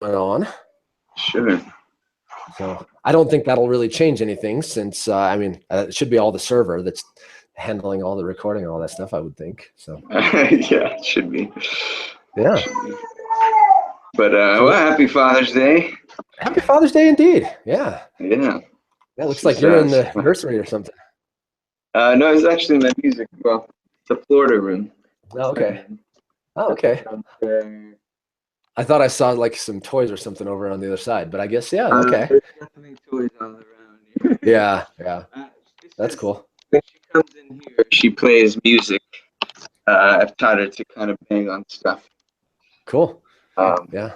on. Sure. So I don't think that'll really change anything since, I mean, it should be all the server that's handling all the recording and all that stuff, I would think. So, Yeah, it should be. yeah. Should be. But, So well, happy Father's Day. happy Father's Day indeed. Yeah. Yeah. That looks This like is, you're in the nursery or something. no, it's actually my music. Well, the Florida room. Oh, okay. Oh, okay. I thought I saw like some toys or something over on the other side, but I guess, yeah, okay. There's definitely toys all around here. Yeah, yeah. She That's says cool. when she comes in here, she plays music. I've taught her to kind of bang on stuff. Cool. Um, Yeah.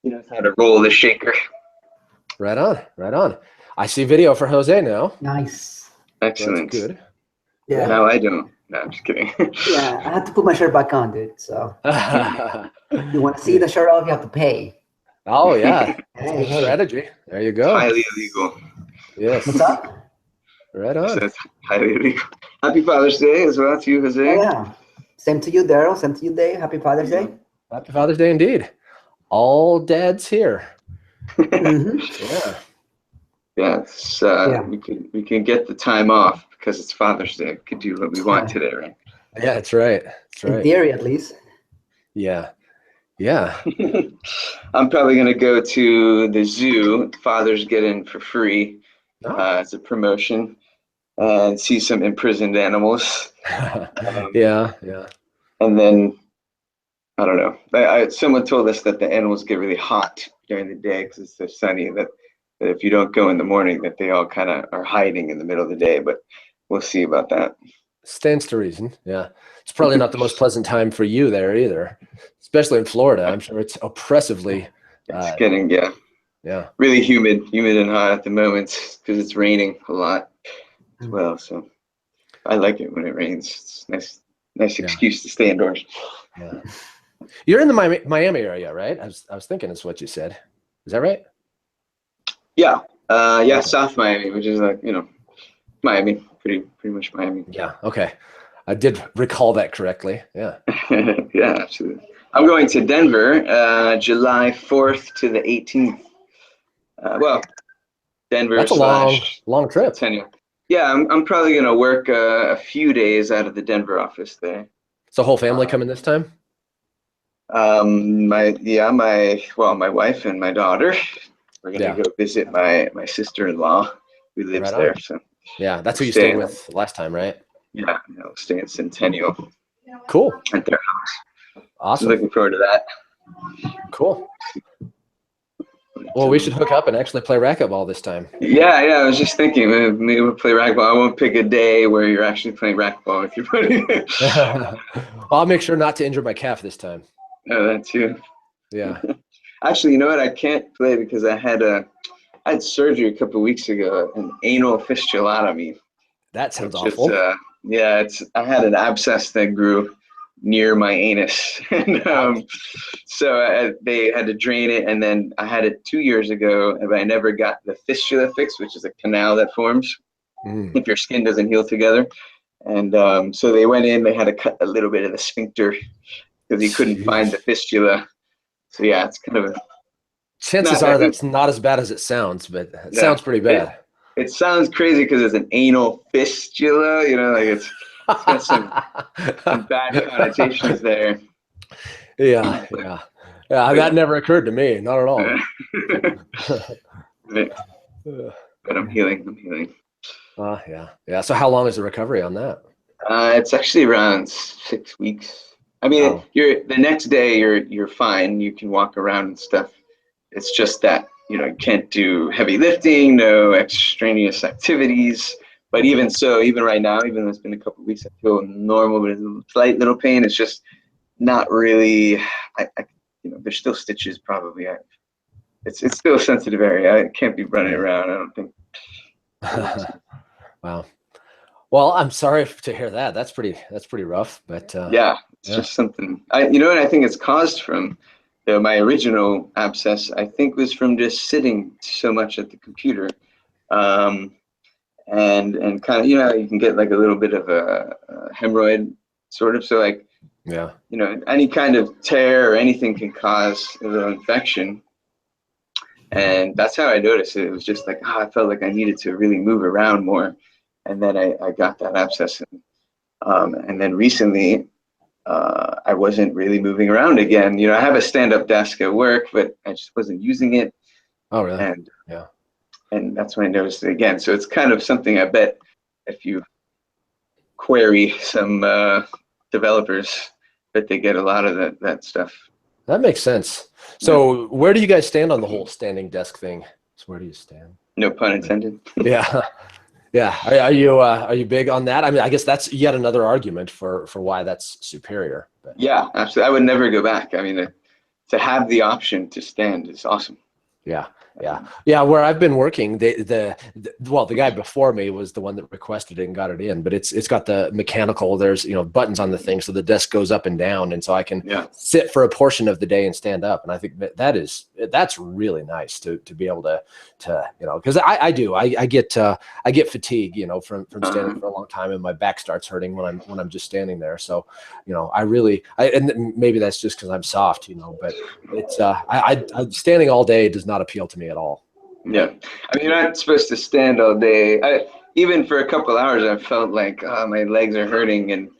She knows how to roll the shaker. Right on. Right on. I see video for Jose now. Nice. Excellent. So that's good. Yeah. No, I don't. No, I'm just kidding. Yeah, I had to put my shirt back on, dude. So you want to see the shirt off, you have to pay. Oh, yeah. Hey, Good hey. strategy. There you go. Highly illegal. Yes. What's up? Right So on. it's highly illegal. Happy Father's Day as well to you, Jose. Oh, yeah. Same to you, Daryl. Same to you, Dave. Happy Father's Day. Happy Father's Day indeed. All dads here. Mm-hmm. Yeah. Yes, Yeah. we can get the time off because it's Father's Day. We can do what we want today, right? Yeah, that's right. That's In right. theory, at least. Yeah. Yeah. I'm probably gonna go to the zoo. Fathers get in for free Oh. as a promotion and see some imprisoned animals. Yeah. Yeah. And then I don't know. Someone told us that the animals get really hot during the day because it's so sunny. That if you don't go in the morning, that they all kind of are hiding in the middle of the day. But we'll see about that. Stands to reason. Yeah. It's probably not the most pleasant time for you there either, especially in Florida. I'm sure it's oppressively. It's getting Yeah. really humid and hot at the moment because it's raining a lot as well. So I like it when it rains. It's nice excuse to stay indoors. Yeah. You're in the Miami area, right? I was thinking it's what you said. Is that right? Yeah. Yeah. Okay. South Miami, which is like, Miami, pretty much Miami. Yeah. Okay. I did recall that correctly. Yeah. Yeah, absolutely. I'm going to Denver, July 4th to the 18th. Well, Denver That's a long trip. Centennial. Yeah, I'm probably gonna work a few days out of the Denver office there. Is the whole family coming this time? My wife and my daughter. We're gonna go visit my sister-in-law who lives there. So yeah, that's who you stayed with last time, right? Yeah, we'll stay in Centennial. Cool. At their house. Awesome. So looking forward to that. Cool. Well, we should hook up and actually play racquetball this time. Yeah, I was just thinking maybe we'll play racquetball. I won't pick a day where you're actually playing racquetball with your buddy. Well, I'll make sure not to injure my calf this time. Oh, that too. Yeah. Actually, you know what? I can't play because I had surgery a couple of weeks ago, an anal fistulaotomy. That sounds awful. I had an abscess that grew near my anus, and so they had to drain it, and then I had it 2 years ago, but I never got the fistula fixed, which is a canal that forms if your skin doesn't heal together. And so they went in, they had to cut a little bit of the sphincter because he couldn't find the fistula. So yeah, it's kind of chances are that's not as bad as it sounds, but it sounds pretty bad. It sounds crazy because it's an anal fistula, like it's got some bad connotations there. Yeah. That never occurred to me, not at all. But I'm healing. Yeah. So how long is the recovery on that? It's actually around 6 weeks. I mean, the next day you're fine. You can walk around and stuff. It's just that you can't do heavy lifting, no extraneous activities. But even so, even right now, even though it's been a couple of weeks, I feel normal, but it's a slight little pain. It's just not really. There's still stitches probably. It's still a sensitive area. I can't be running around. I don't think. Wow. Well, I'm sorry to hear that. That's pretty rough. But it's just something. I think it's caused from. My original abscess, I think, was from just sitting so much at the computer, and kind of, you can get like a little bit of a hemorrhoid, sort of. So like Yeah. You know, any kind of tear or anything can cause a little infection. And that's how I noticed it. It was just like, I felt like I needed to really move around more. And then I got that abscess. And then recently, I wasn't really moving around again. You know, I have a stand-up desk at work, but I just wasn't using it. Oh, really? And yeah. And that's when I noticed it again. So it's kind of something I bet if you query some developers, that they get a lot of that stuff. That makes sense. So where do you guys stand on the whole standing desk thing? So where do you stand? No pun intended. Yeah. Yeah. Are you big on that? I mean, I guess that's yet another argument for why that's superior. But. Yeah, absolutely. I would never go back. I mean, to have the option to stand is awesome. Yeah. Yeah. Where I've been working, the guy before me was the one that requested it and got it in, but it's got the mechanical, there's, buttons on the thing. So the desk goes up and down. And so I can sit for a portion of the day and stand up. And I think that's really nice to be able to, cause I get fatigue, from standing for a long time, and my back starts hurting when I'm just standing there. So, and maybe that's just cause I'm soft, but it's, I standing all day does not appeal to me at all. Yeah, I mean, you're not supposed to stand all day. Even for a couple hours, I felt like my legs are hurting, and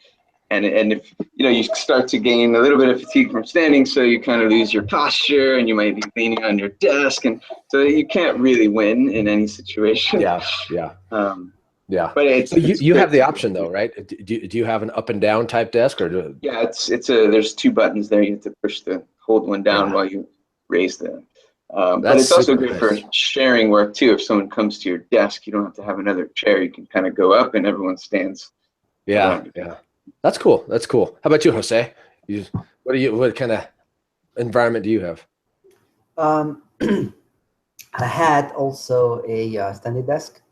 if you start to gain a little bit of fatigue from standing, so you kind of lose your posture, and you might be leaning on your desk, and so you can't really win in any situation. Yeah. Yeah, but so you have the option though, right? Do you have an up and down type desk, or yeah, there's two buttons there. You have to push hold one down while you raise the. But it's also good for sharing work too. If someone comes to your desk, you don't have to have another chair. You can kind of go up, and everyone stands. Yeah. That's cool. How about you, Jose? What kind of environment do you have? I had also a standing desk,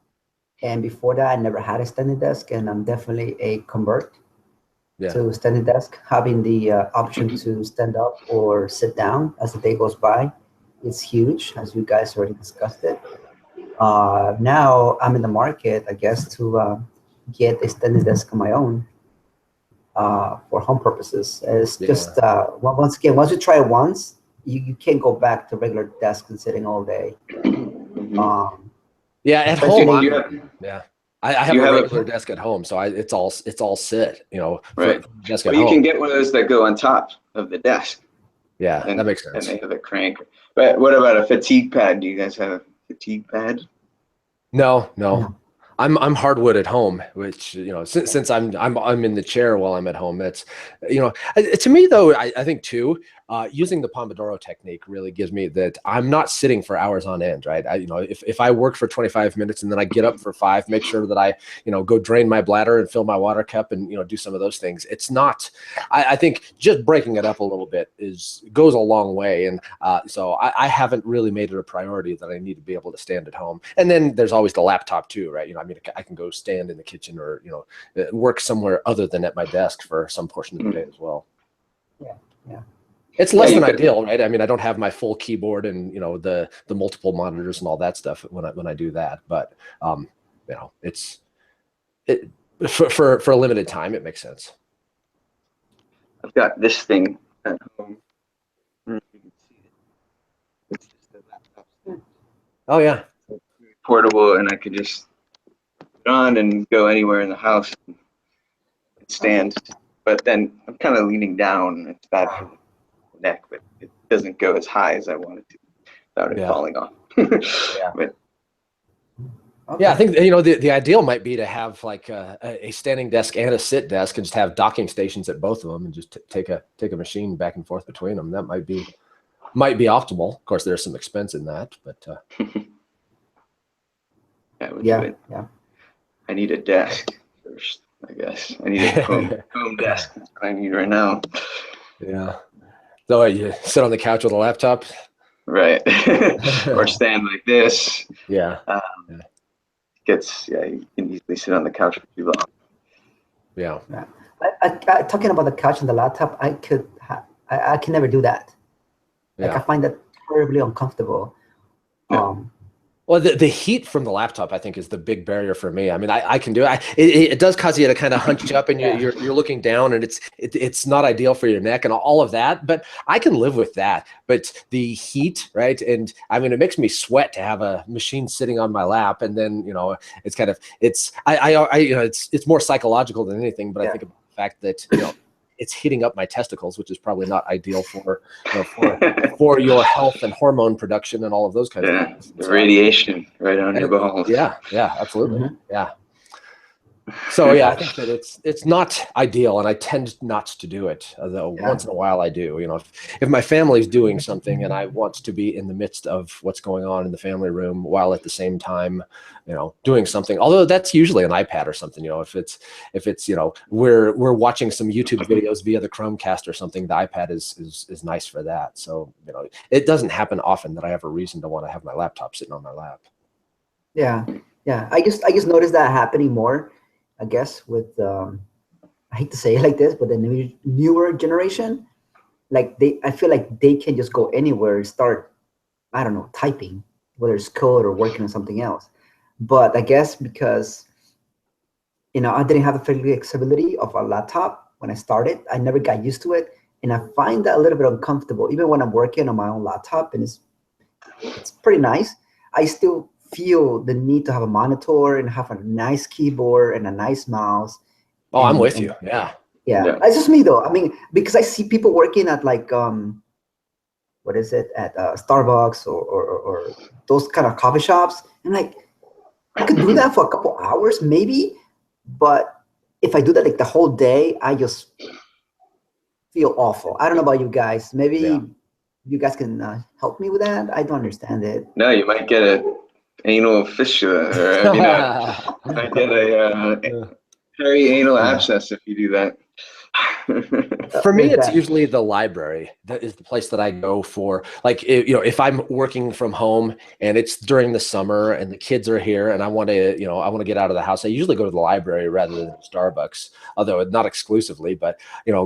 and before that, I never had a standing desk, and I'm definitely a convert to standing desk. Having the option to stand up or sit down as the day goes by, it's huge, as you guys already discussed it. Now I'm in the market, I guess, to get a standing desk of my own for home purposes. It's just once again, once you try it once, you can't go back to regular desk and sitting all day. At home, I have a regular desk at home, so it's all sit, Right. Desk at home. You can get one of those that go on top of the desk. Yeah, that makes sense. And they have a crank. But what about a fatigue pad? Do you guys have a fatigue pad? No. I'm hardwood at home, which since I'm in the chair while I'm at home. That's to me though, I think too, using the Pomodoro technique really gives me that I'm not sitting for hours on end, right? If I work for 25 minutes and then I get up for 5, make sure that I go drain my bladder and fill my water cup and do some of those things. It's not. I think just breaking it up a little bit goes a long way, and so I haven't really made it a priority that I need to be able to stand at home. And then there's always the laptop too, right? I can go stand in the kitchen or work somewhere other than at my desk for some portion of the day as well. Yeah. It's less than ideal, right? I mean, I don't have my full keyboard and the multiple monitors and all that stuff when I do that, but it's for a limited time, it makes sense. I've got this thing at home. I don't know if you can see it. It's just a laptop stand. Oh yeah, portable, and I could just put it on and go anywhere in the house and stand. But then I'm kind of leaning down. It's bad for the neck, but it doesn't go as high as I want it to without it falling off. But, I think the ideal might be to have like a standing desk and a sit desk, and just have docking stations at both of them, and just take a machine back and forth between them. That might be optimal. Of course, there's some expense in that, but yeah. I need a desk first, I guess. I need a home desk. That's what I need right now. Yeah. So you sit on the couch with a laptop? Right. Or stand like this. Yeah. You can easily sit on the couch for too long. Yeah. Talking about the couch and the laptop, I can never do that. Like I find that terribly uncomfortable. Well, Well, the heat from the laptop, I think, is the big barrier for me. I mean, I can do it. It does cause you to kind of hunch up, and you're looking down, and it's not ideal for your neck and all of that. But I can live with that. But the heat, right? And I mean, it makes me sweat to have a machine sitting on my lap, and then it's kind of it's it's more psychological than anything. But I think about the fact that it's heating up my testicles, which is probably not ideal for for your health and hormone production and all of those kinds of things. The radiation right on your balls. Yeah, absolutely. Yeah. So yeah, I think that it's not ideal, and I tend not to do it. Although once in a while I do. If my family's doing something and I want to be in the midst of what's going on in the family room while at the same time, doing something. Although that's usually an iPad or something. If it's we're watching some YouTube videos via the Chromecast or something, the iPad is nice for that. So it doesn't happen often that I have a reason to want to have my laptop sitting on my lap. Yeah. I just noticed that happening more, I guess, with I hate to say it like this, but the newer generation, like I feel like they can just go anywhere and start, I don't know, typing, whether it's code or working on something else. But I guess because I didn't have the flexibility of a laptop when I started, I never got used to it, and I find that a little bit uncomfortable. Even when I'm working on my own laptop, and it's pretty nice, I still feel the need to have a monitor and have a nice keyboard and a nice mouse. Oh, I'm with you. Yeah. It's just me though. I mean, because I see people working at like what is it, at Starbucks or those kind of coffee shops, and like I could do that for a couple hours maybe, but if I do that like the whole day, I just feel awful. I don't know about you guys. Maybe you guys can help me with that. I don't understand it. No, you might get a anal fistula, or might get a perianal abscess if you do that. For me, it's usually the library. That is the place that I go for. Like, if I'm working from home and it's during the summer and the kids are here and I want to get out of the house, I usually go to the library rather than Starbucks. Although not exclusively, but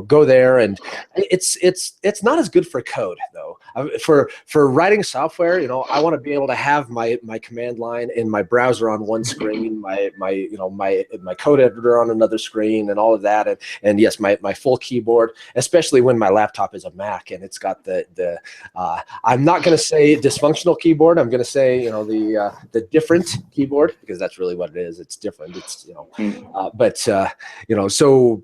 go there, and it's not as good for code though. For writing software, I want to be able to have my command line and my browser on one screen, my code editor on another screen, and all of that, and yes, my full keyboard, especially when my laptop is a Mac and it's got the I'm not going to say dysfunctional keyboard. I'm going to say the different keyboard, because that's really what it is. It's different. It's so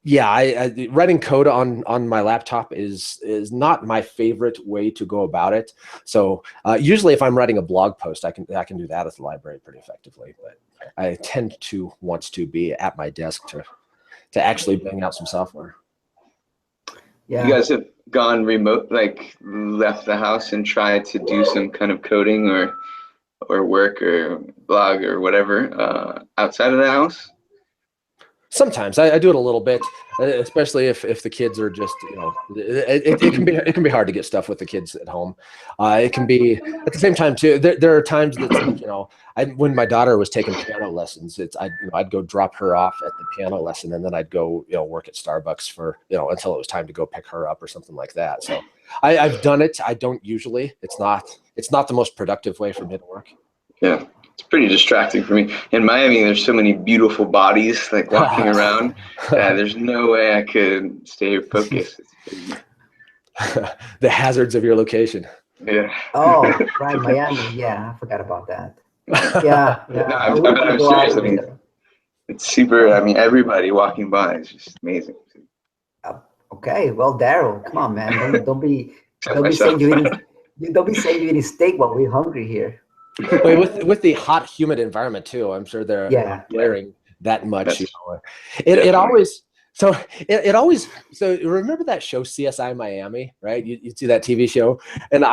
yeah, I writing code on my laptop is not my favorite way to go about it. So usually if I'm writing a blog post, I can do that at the library pretty effectively. But I tend to want to be at my desk to actually bang out some software. Yeah. You guys have gone remote, like left the house and tried to do some kind of coding or work or blog or whatever outside of the house? Sometimes I do it a little bit, especially if the kids are just, it can be hard to get stuff with the kids at home. It can be at the same time too. There are times that when my daughter was taking piano lessons, I'd go drop her off at the piano lesson, and then I'd go work at Starbucks for until it was time to go pick her up or something like that. So I've done it. I don't usually. It's not the most productive way for me to work. Yeah. It's pretty distracting for me. In Miami, there's so many beautiful bodies like walking around. There's no way I could stay focused. The hazards of your location. Yeah. Oh, right, Miami. Yeah, I forgot about that. Yeah. No, I'm serious. I mean, it's super. I mean, everybody walking by is just amazing. Okay, well, Daryl, come on, man. Don't be saying you eating steak while we're hungry here. With the hot, humid environment too, I'm sure they're wearing that much. It always. So remember that show CSI Miami, right? You'd see that TV show, and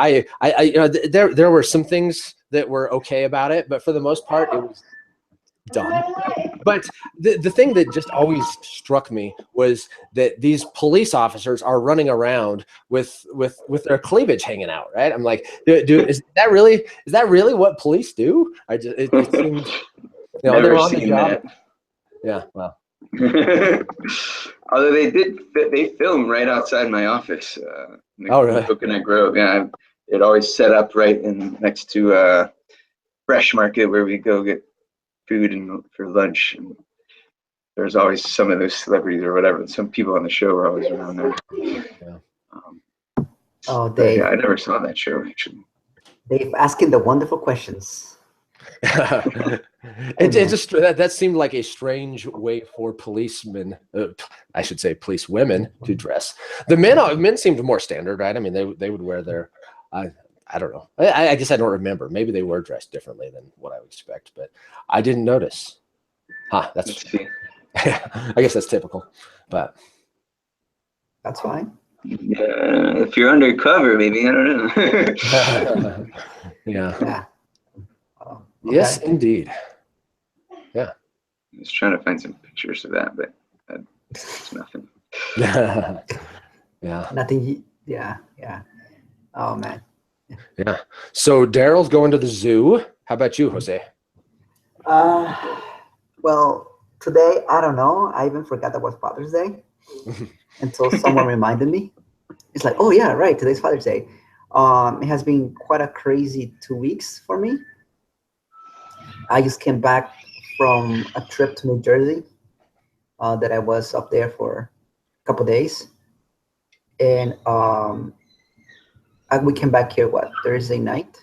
there were some things that were okay about it, but for the most part, it was dumb. But the thing that just always struck me was that these police officers are running around with their cleavage hanging out, right? I'm like, dude, is that really what police do? It seems, they're on the job. Yeah, well. Although they film right outside my office. Oh, really? Coconut Grove. Yeah, it always set up right next to fresh market where we go get food and for lunch, and there's always some of those celebrities or whatever. Some people on the show are always around there. Yeah. Oh, Dave. Yeah, I never saw that show actually. Dave asking the wonderful questions. It just that seemed like a strange way for policemen, I should say police women, to dress. The men seemed more standard, right? I mean, they would wear their I don't know. I guess I don't remember. Maybe they were dressed differently than what I would expect, but I didn't notice. That's I guess that's typical, but that's fine. Yeah, if you're undercover, maybe, I don't know. Yeah. Okay. Yes, indeed. Yeah. I was trying to find some pictures of that, but it's nothing. Yeah. Nothing. Yeah. Oh man. Yeah. So Daryl's going to the zoo. How about you, Jose? Well, today, I don't know. I even forgot that was Father's Day until someone reminded me. It's like, oh yeah, right. Today's Father's Day. It has been quite a crazy 2 weeks for me. I just came back from a trip to New Jersey that I was up there for a couple of days. And we came back here, Thursday night?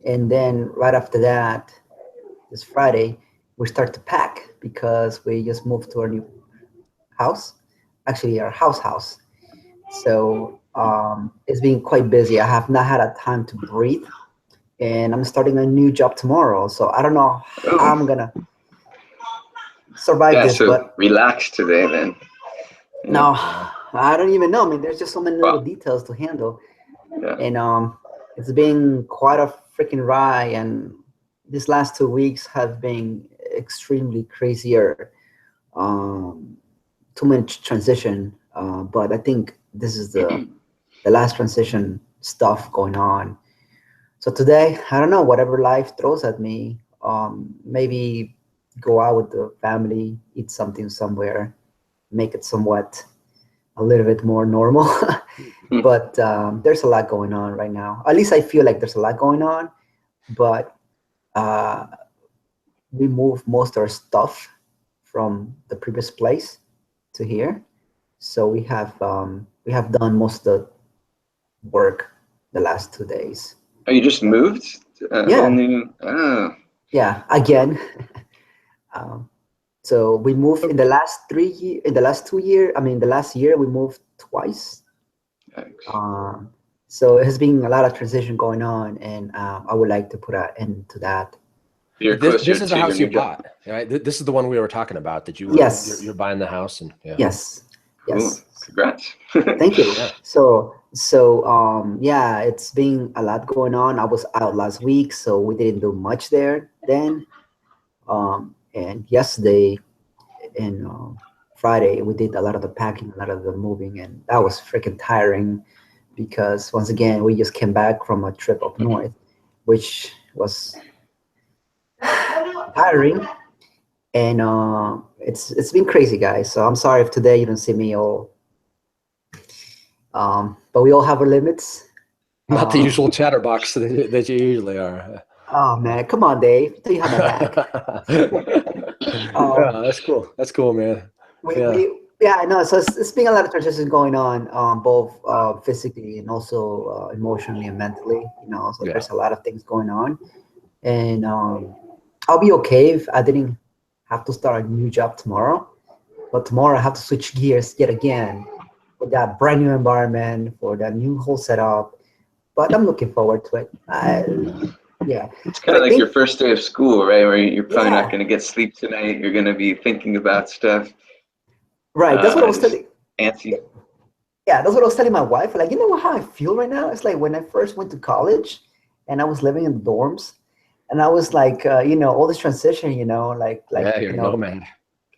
And then right after that, this Friday, we start to pack because we just moved to our new house, actually our house. So it's been quite busy. I have not had a time to breathe, and I'm starting a new job tomorrow. So I don't know how I'm gonna survive this. So but relax today then. No, I don't even know. I mean, there's just so many little details to handle, and it's been quite a freaking ride. And these last 2 weeks have been extremely crazier. Too much transition, but I think this is the last transition stuff going on. So today, I don't know, whatever life throws at me, maybe go out with the family, eat something somewhere, make it somewhat a little bit more normal. But there's a lot going on right now. At least I feel like there's a lot going on, but we moved most of our stuff from the previous place to here. So we have done most of the work the last 2 days. Oh, you just moved? Yeah, again. So we moved in the last 2 years. I mean, the last year we moved twice. So it has been a lot of transition going on, and I would like to put an end to that. This is the house you bought, right? This is the one we were talking about. That you you're buying the house, and yes. Cool. Congrats. Thank you. Yeah. So it's been a lot going on. I was out last week, so we didn't do much there then. And yesterday and Friday, we did a lot of the packing, a lot of the moving, and that was freaking tiring because once again, we just came back from a trip up north, which was tiring. And it's been crazy, guys. So I'm sorry if today you don't see me all. But we all have our limits. Not the usual chatterbox that you usually are. Oh man, come on, Dave. You have my back. Yeah, that's cool. That's cool, man. I know. So it's been a lot of transitions going on, both physically and also emotionally and mentally. So there's a lot of things going on, and I'll be okay if I didn't have to start a new job tomorrow. But tomorrow I have to switch gears yet again for that brand new environment, for that new whole setup. But I'm looking forward to it. It's kind of like your first day of school, right? Where you're probably not going to get sleep tonight. You're going to be thinking about stuff. Right. That's what I was telling. Antsy. Yeah, that's what I was telling my wife. Like, how I feel right now? It's like when I first went to college and I was living in the dorms. And I was like, all this transition, like you're nomad.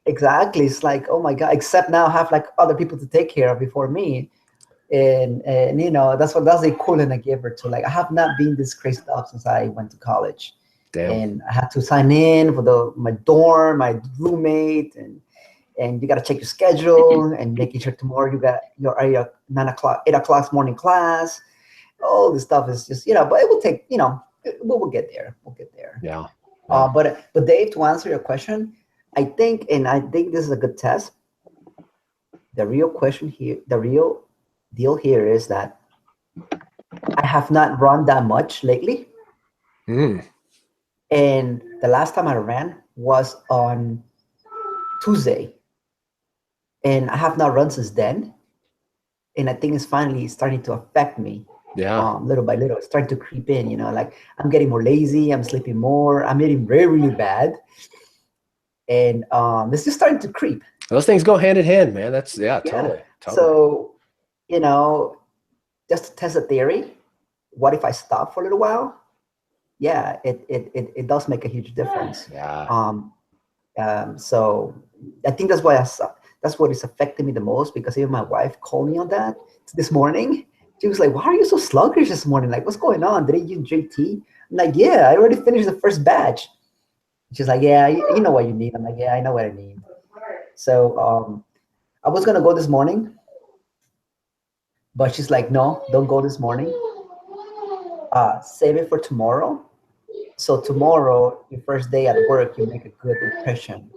Exactly. It's like, oh my God, except now I have like other people to take care of before me. And that's the equivalent I gave her to. Like, I have not been this crazy stuff since I went to college. Damn. And I had to sign in for my dorm, my roommate, and you got to check your schedule and making sure tomorrow you got your 8 o'clock morning class. All this stuff is just, but it will take, we'll get there. We'll get there. Yeah. But Dave, to answer your question, I think this is a good test. The real question here, the real deal here is that I have not run that much lately. Mm. And the last time I ran was on Tuesday. And I have not run since then. And I think it's finally starting to affect me. Yeah. Little by little, it's starting to creep in, like I'm getting more lazy, I'm sleeping more, I'm eating really, really bad. And it's just starting to creep. Those things go hand in hand, man. That's totally. So, just to test the theory, what if I stop for a little while? Yeah, it does make a huge difference. Yeah. So I think that's what is affecting me the most, because even my wife called me on that this morning. She was like, "Why are you so sluggish this morning? Like, what's going on? Didn't you drink tea?" I'm like, "Yeah, I already finished the first batch." She's like, "Yeah, you know what you need." I'm like, "Yeah, I know what I need." So I was gonna go this morning, but she's like, "No, don't go this morning. Save it for tomorrow. So tomorrow, your first day at work, you make a good impression.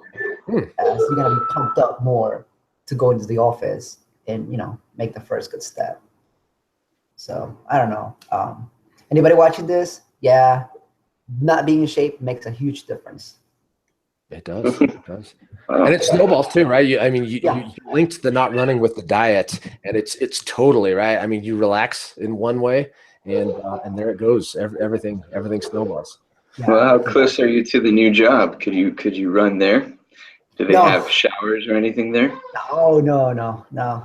So you're gonna be pumped up more to go into the office and make the first good step." So I don't know. Anybody watching this? Yeah, not being in shape makes a huge difference. It does. It does. And it snowballs too, right? You linked the not running with the diet, and it's totally right. I mean, you relax in one way, and there it goes. Everything snowballs. Yeah. Well, how close are you to the new job? Could you run there? Do they have showers or anything there? No.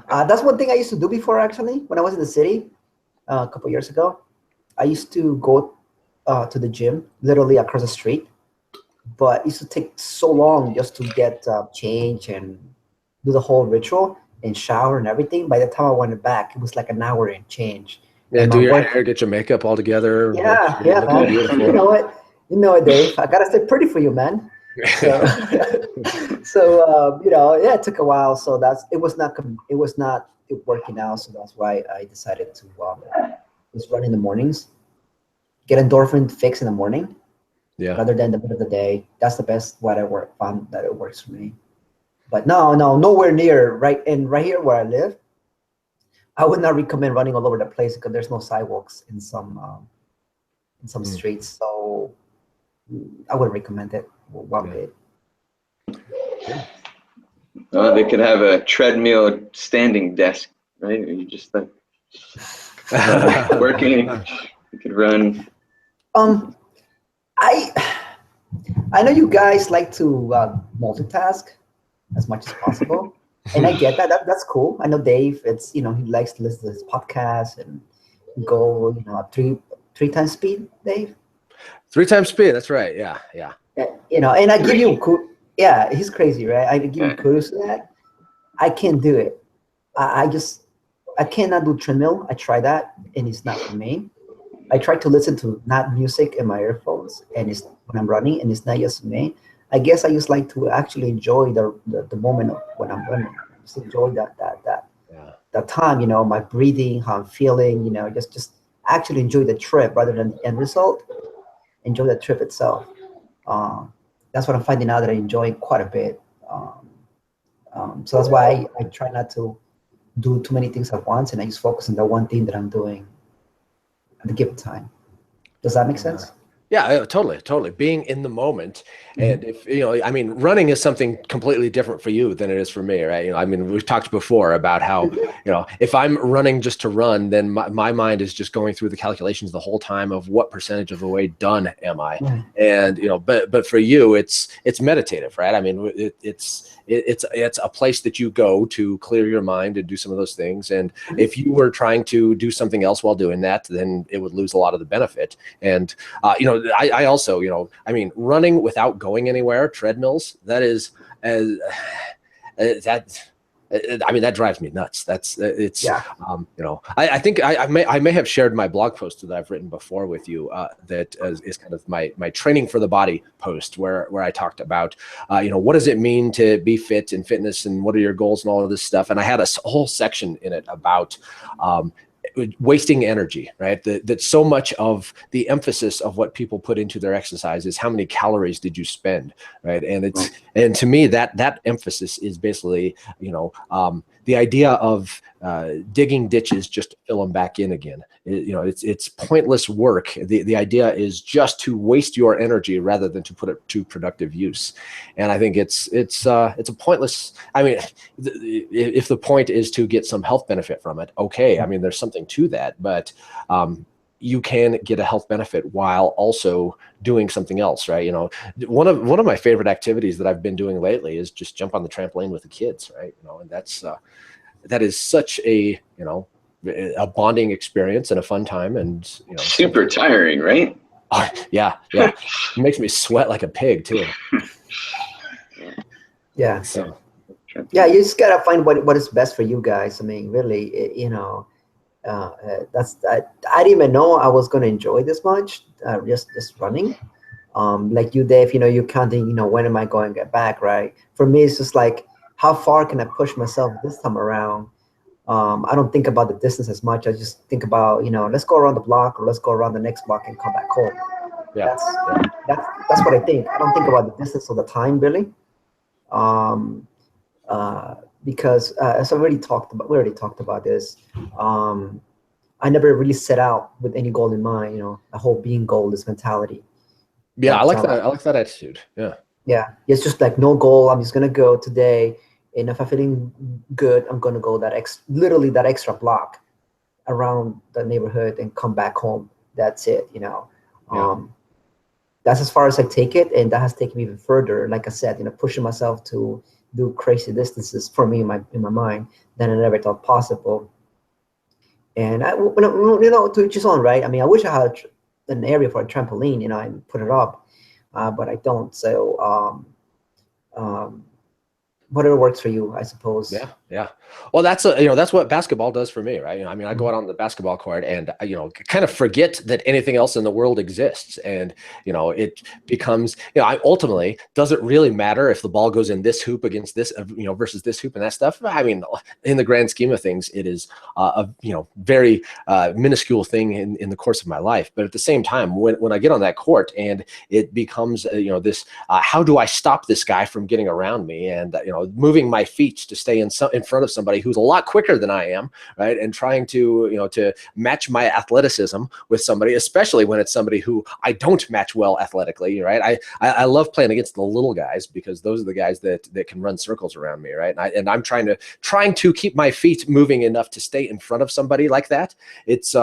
That's one thing I used to do before, actually, when I was in the city a couple years ago. I used to go to the gym literally across the street, but it used to take so long just to get change and do the whole ritual and shower and everything. By the time I went back, it was like an hour and change. Yeah, do your hair, get your makeup all together. Yeah, man. You know it, Dave. I gotta stay pretty for you, man. So, it took a while. So it was not working out. So that's why I decided to just run in the mornings, get endorphin fix in the morning, rather than the middle of the day. That's the best what I found that it works for me. But nowhere near right here where I live. I would not recommend running all over the place because there's no sidewalks in some streets. So I wouldn't recommend it one bit. They could have a treadmill standing desk, right? You just like working. You could run. I know you guys like to multitask as much as possible, and I get that. That's cool. I know Dave. It's he likes to listen to his podcast and go at three times speed. Dave. 3 times speed. That's right. Yeah. And I give you he's crazy, right? I give you kudos to that. I can't do it. I cannot do treadmill. I try that, and it's not for me. I try to listen to not music in my earphones, and it's when I'm running, and it's not just for me. I guess I just like to actually enjoy the moment of when I'm running. Just enjoy that time, my breathing, how I'm feeling, just actually enjoy the trip rather than the end result. Enjoy the trip itself. That's what I'm finding out that I enjoy quite a bit. So that's why I try not to do too many things at once, and I just focus on the one thing that I'm doing at the given time. Does that make sense? Yeah, totally. Being in the moment. And if, running is something completely different for you than it is for me, right? We've talked before about how, if I'm running just to run, then my mind is just going through the calculations the whole time of what percentage of the way done am I? And, but for you, it's meditative, right? It's a place that you go to clear your mind and do some of those things. And if you were trying to do something else while doing that, then it would lose a lot of the benefit. And, I also, running without going anywhere, treadmills, that drives me nuts. I think I may have shared my blog post that I've written before with you that is kind of my training for the body post where I talked about, what does it mean to be fit and fitness and what are your goals and all of this stuff. And I had a whole section in it about wasting energy, right? That so much of the emphasis of what people put into their exercise is how many calories did you spend, right? And to me, that emphasis is basically, the idea of digging ditches just to fill them back in again. It's pointless work. The idea is just to waste your energy rather than to put it to productive use. And I think it's a pointless. I mean, if the point is to get some health benefit from it, okay. I mean, there's something to that, but you can get a health benefit while also doing something else, right? One of my favorite activities that I've been doing lately is just jump on the trampoline with the kids, right? And that is such a bonding experience and a fun time, and super tiring, right? Oh, yeah. It makes me sweat like a pig too. Yeah. So. Yeah, you just gotta find what is best for you guys. I mean, really, I didn't even know I was gonna enjoy this much. Just running. Like you, Dave, you're counting. When am I going to get back? Right. For me, it's just like, how far can I push myself this time around? I don't think about the distance as much. I just think about, let's go around the block, or let's go around the next block and come back home. Yeah. That's what I think. I don't think about the distance or the time, really. Because as we already talked about this. I never really set out with any goal in mind. The whole being goalless mentality. Yeah, I like that. I like that attitude. Yeah. Yeah, it's just like no goal. I'm just gonna go today, and if I'm feeling good, I'm gonna go literally that extra block around the neighborhood and come back home. That's it. Yeah. That's as far as I take it, and that has taken me even further. Like I said, pushing myself to do crazy distances for me in my mind than I never thought possible. And to each his own, right? I mean, I wish I had an area for a trampoline, and put it up, but I don't. So whatever works for you, I suppose. Yeah. Well, that's what basketball does for me, right? I mean, I go out on the basketball court and kind of forget that anything else in the world exists, and it becomes I ultimately, does it really matter if the ball goes in this hoop against this versus this hoop and that stuff? I mean, in the grand scheme of things, it is a very minuscule thing in the course of my life. But at the same time, when I get on that court and it becomes this, how do I stop this guy from getting around me, and moving my feet to stay in front of somebody who's a lot quicker than I am, right? And trying to to match my athleticism with somebody, especially when it's somebody who I don't match well athletically, right? I love playing against the little guys, because those are the guys that can run circles around me, right? And I'm trying to keep my feet moving enough to stay in front of somebody like that. It's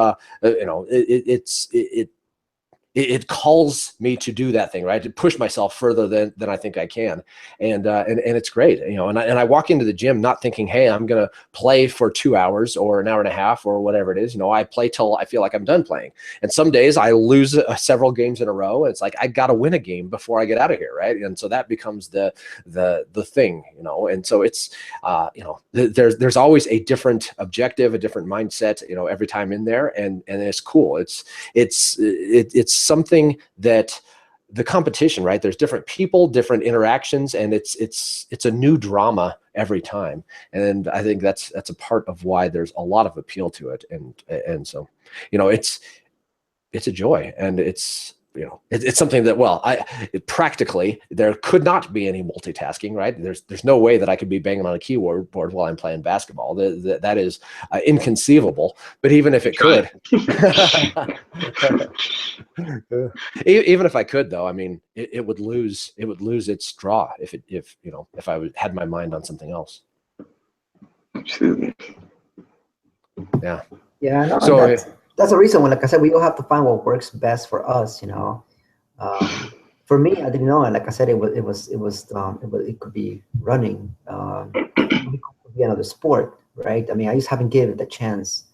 it calls me to do that thing, right? To push myself further than I think I can. And it's great, and I walk into the gym not thinking, hey, I'm going to play for 2 hours or an hour and a half or whatever it is. I play till I feel like I'm done playing. And some days I lose several games in a row. And it's like, I got to win a game before I get out of here. Right. And so that becomes the thing, and so it's, there's always a different objective, a different mindset, every time in there. And it's cool. It's something that the competition, right? There's different people, different interactions, and it's a new drama every time. And I think that's a part of why there's a lot of appeal to it. And so, it's a joy, and it's something that, practically there could not be any multitasking, right? There's no way that I could be banging on a keyboard while I'm playing basketball. That is inconceivable. But even if it could, even if I could, though, I mean, it would lose its draw if I had my mind on something else. Absolutely. Yeah. Yeah. No, so that's the reason. Like I said, we all have to find what works best for us. For me, I didn't know, and like I said, it could be running. It could be another sport, right? I mean, I just haven't given it a chance.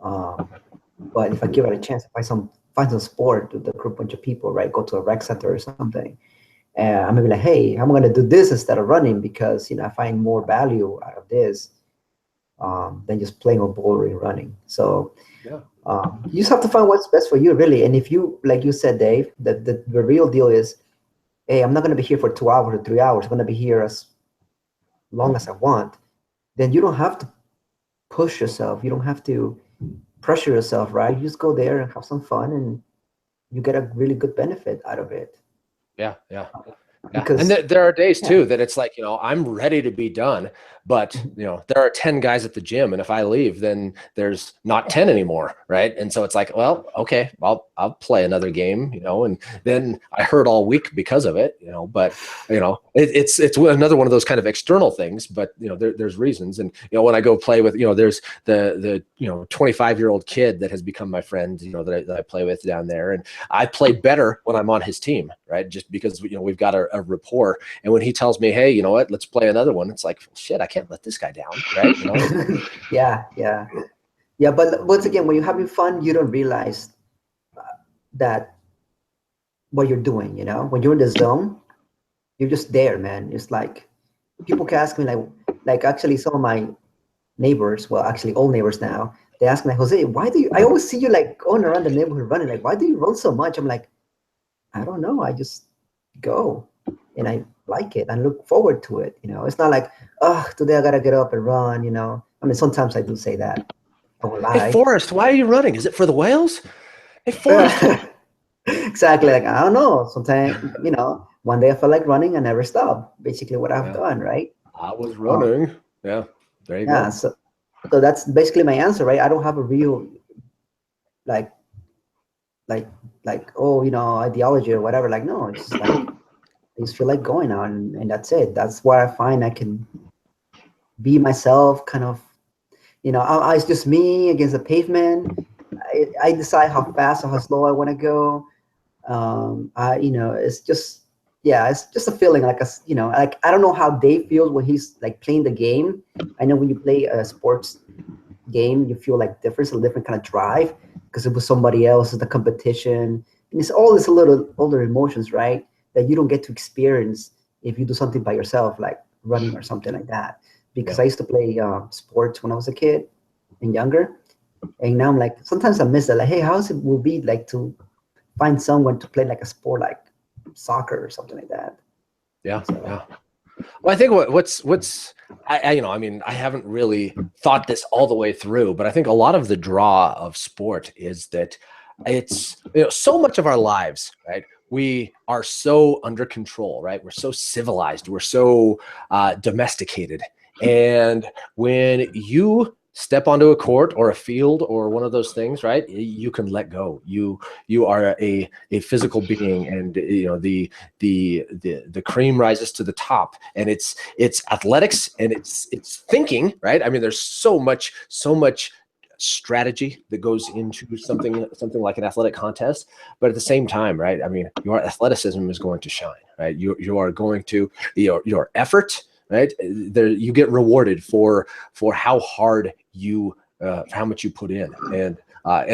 But if I give it a chance, if I find some sport with a group bunch of people, right? Go to a rec center or something, and I'm gonna be like, hey, I'm gonna do this instead of running, because I find more value out of this than just playing or bouldering running. So. Yeah. You just have to find what's best for you, really. And if you, like you said, Dave, that the real deal is, hey, I'm not going to be here for 2 hours or 3 hours. I'm going to be here as long as I want. Then you don't have to push yourself. You don't have to pressure yourself, right? You just go there and have some fun, and you get a really good benefit out of it. Yeah, yeah. Yeah. Because And there are days too that it's like, I'm ready to be done, but there are 10 guys at the gym, and if I leave, then there's not 10 anymore. Right. And so it's like, well, okay, I'll play another game, and then I hurt all week because of it, but it's another one of those kind of external things, but there's reasons. And, when I go play with, there's the 25-year-old kid that has become my friend, that I play with down there. And I play better when I'm on his team, right? Just because, we've got a rapport. And when he tells me, hey, you know what, let's play another one, it's like, shit, I can't let this guy down, right? Yeah. But once again, when you're having fun, you don't realize that what you're doing. When you're in the zone, you're just there, man. It's like people can ask me, like actually some of my neighbors, well, actually all neighbors now, they ask me, like, Jose, why do you? I always see you like going around the neighborhood running. Like, why do you run so much? I'm like, I don't know. I just go, and I like it. I look forward to it. It's not like, oh, today I gotta get up and run. I mean, sometimes I do say that. I won't lie. Hey, Forrest, why are you running? Is it for the whales? Hey, Forrest. Exactly. Like, I don't know. Sometimes, one day I feel like running, I never stop. Basically, what I've done, right? I was running. Yeah. There you yeah. go. So that's basically my answer, right? I don't have a real like oh, ideology or whatever. Like, no, it's just like I just feel like going out, and that's it. That's where I find I can be myself, kind of. It's just me against the pavement. I decide how fast or how slow I want to go. It's just, it's just a feeling like like I don't know how Dave feels when he's like playing the game. I know when you play a sports game, you feel like different, a different kind of drive because it was somebody else, the competition, and it's all this little older emotions, right? That you don't get to experience if you do something by yourself, like running or something like that. Because I used to play sports when I was a kid and younger, and now I'm like, sometimes I miss it. Like, hey, how's it will be like to find someone to play like a sport like soccer or something like that? Yeah. Well, I think I haven't really thought this all the way through, but I think a lot of the draw of sport is that it's, so much of our lives, right? We are so under control, right? We're so civilized. We're so domesticated. And when you step onto a court or a field or one of those things, right, you can let go. You are a physical being, and the cream rises to the top, and it's athletics and it's thinking, right? I mean, there's so much strategy that goes into something like an athletic contest, but at the same time, right, I mean, your athleticism is going to shine, right? You are going to your effort, right? There, you get rewarded for how hard how much you put in, and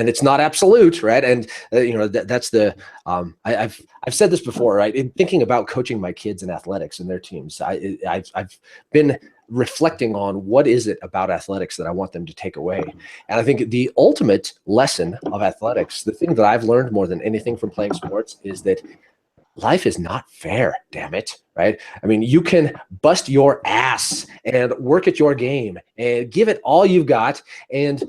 it's not absolute, right? And that's the I've said this before, right? In thinking about coaching my kids in athletics and their teams, I've been reflecting on what is it about athletics that I want them to take away. And I think the ultimate lesson of athletics, the thing that I've learned more than anything from playing sports, is that life is not fair, damn it, right? I mean, you can bust your ass and work at your game and give it all you've got, and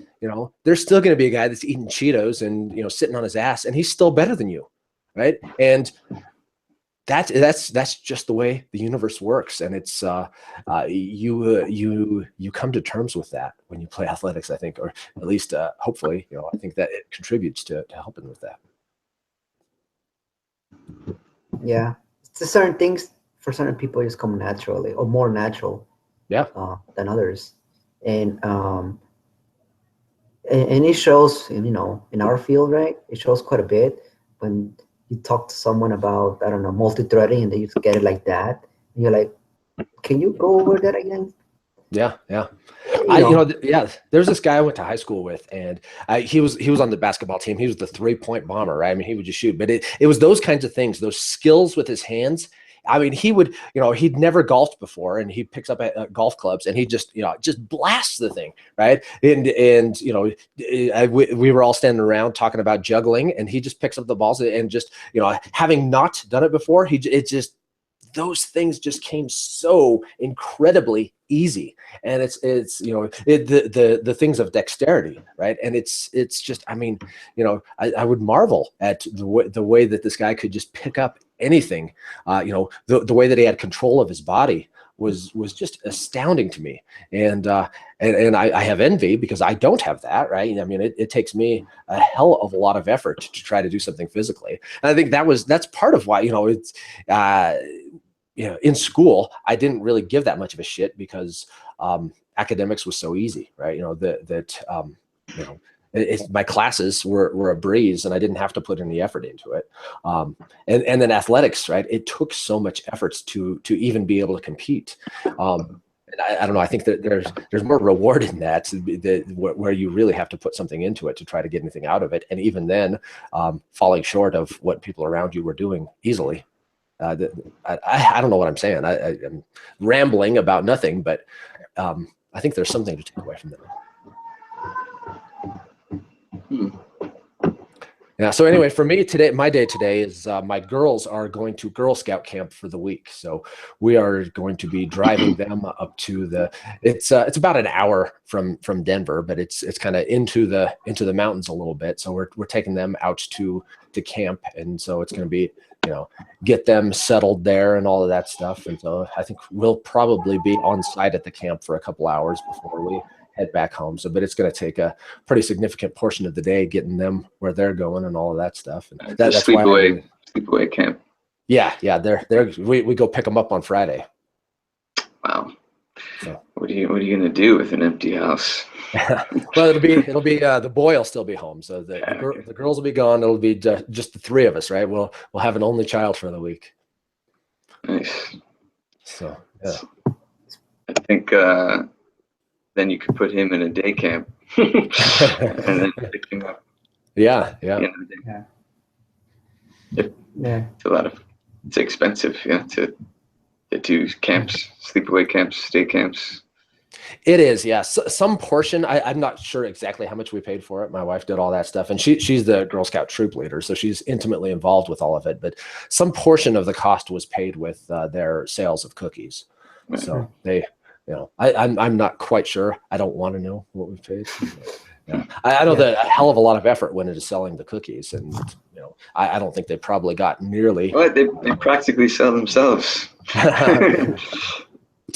there's still going to be a guy that's eating Cheetos and sitting on his ass, and he's still better than you, right? And that's just the way the universe works, and it's you come to terms with that when you play athletics, I think, or at least hopefully, I think that it contributes to helping with that. Yeah, it's certain things for certain people just come naturally or more natural, than others, and it shows in our field, right? It shows quite a bit when you talk to someone about, I don't know, multi-threading, and they just get it like that, and you're like, can you go over that again? Yeah. There's this guy I went to high school with, and he was on the basketball team. He was the 3-point bomber, right? I mean, he would just shoot, but it was those kinds of things, those skills with his hands. I mean, he would, he'd never golfed before, and he picks up golf clubs, and he just blasts the thing, right? And we were all standing around talking about juggling, and he just picks up the balls and just, having not done it before, those things just came so incredibly easy. And it's the things of dexterity, right? And it's just, I mean, I would marvel at the way that this guy could just pick up anything. The way that he had control of his body was just astounding to me. And I have envy because I don't have that, right? I mean, it takes me a hell of a lot of effort to try to do something physically. And I think that's part of why, it's, in school, I didn't really give that much of a shit because academics was so easy, right? My classes were a breeze and I didn't have to put any effort into it. And then athletics, right? It took so much efforts to even be able to compete. And I don't know. I think that there's more reward in that, where you really have to put something into it to try to get anything out of it. And even then, falling short of what people around you were doing easily. I don't know what I'm saying. I'm rambling about nothing, but I think there's something to take away from that. Yeah. So anyway, for me today, my day today is my girls are going to Girl Scout camp for the week. So we are going to be driving them up to it's about an hour from Denver, but it's kind of into the mountains a little bit. So we're taking them out to camp, and so it's going to be, get them settled there and all of that stuff. And so I think we'll probably be on site at the camp for a couple hours before we head back home. So, but it's going to take a pretty significant portion of the day getting them where they're going and all of that stuff. And that's sleepaway camp. Yeah. We go pick them up on Friday. Wow. So. What are you going to do with an empty house? Well, it'll be the boy will still be home. So the girls will be gone. It'll be just the three of us, right? We'll have an only child for the week. Nice. So, yeah. I think, then you could put him in a day camp and then pick him up. Yeah. It's expensive, to do camps, sleepaway camps, day camps. It is, yeah. Some portion, I'm not sure exactly how much we paid for it. My wife did all that stuff, and she's the Girl Scout troop leader, so she's intimately involved with all of it. But some portion of the cost was paid with their sales of cookies. Right. So they. I'm not quite sure. I don't want to know what we've paid. Yeah. I know that a hell of a lot of effort went into selling the cookies, and I don't think they probably got nearly. Well, they practically sell themselves. To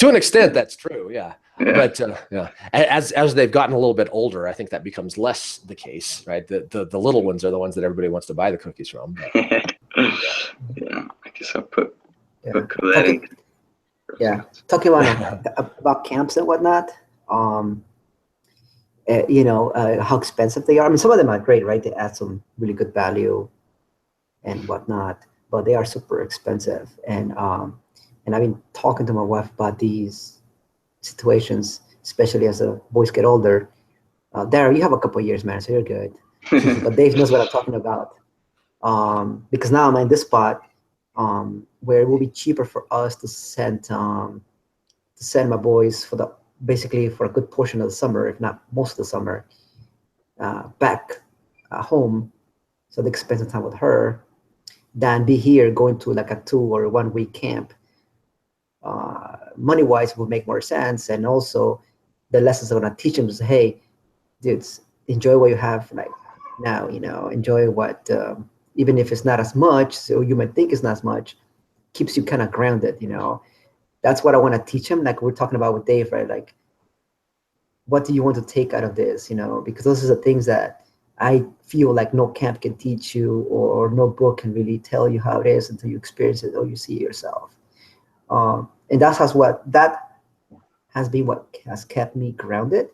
an extent, that's true. Yeah. But as they've gotten a little bit older, I think that becomes less the case, right? The little ones are the ones that everybody wants to buy the cookies from. But, I guess I'll put that in. Yeah, talking about camps and whatnot, how expensive they are. I mean, some of them are great, right? They add some really good value and whatnot, but they are super expensive. And I've been talking to my wife about these situations, especially as the boys get older. Darryl, you have a couple of years, man, so you're good. But Dave knows what I'm talking about. Because now I'm in this spot where it will be cheaper for us to send my boys basically for a good portion of the summer, if not most of the summer, back home, so they can spend some time with her, than be here going to like a 2 or 1 week camp. Money wise will make more sense, and also the lessons I'm gonna teach them is, hey, dudes, enjoy what you have like now. Enjoy what even if it's not as much, so you might think it's not as much, keeps you kind of grounded. That's what I want to teach them. Like we're talking about with Dave, right? Like, what do you want to take out of this? Because those are the things that I feel like no camp can teach you, or no book can really tell you how it is until you experience it or you see it yourself. And that has been what has kept me grounded.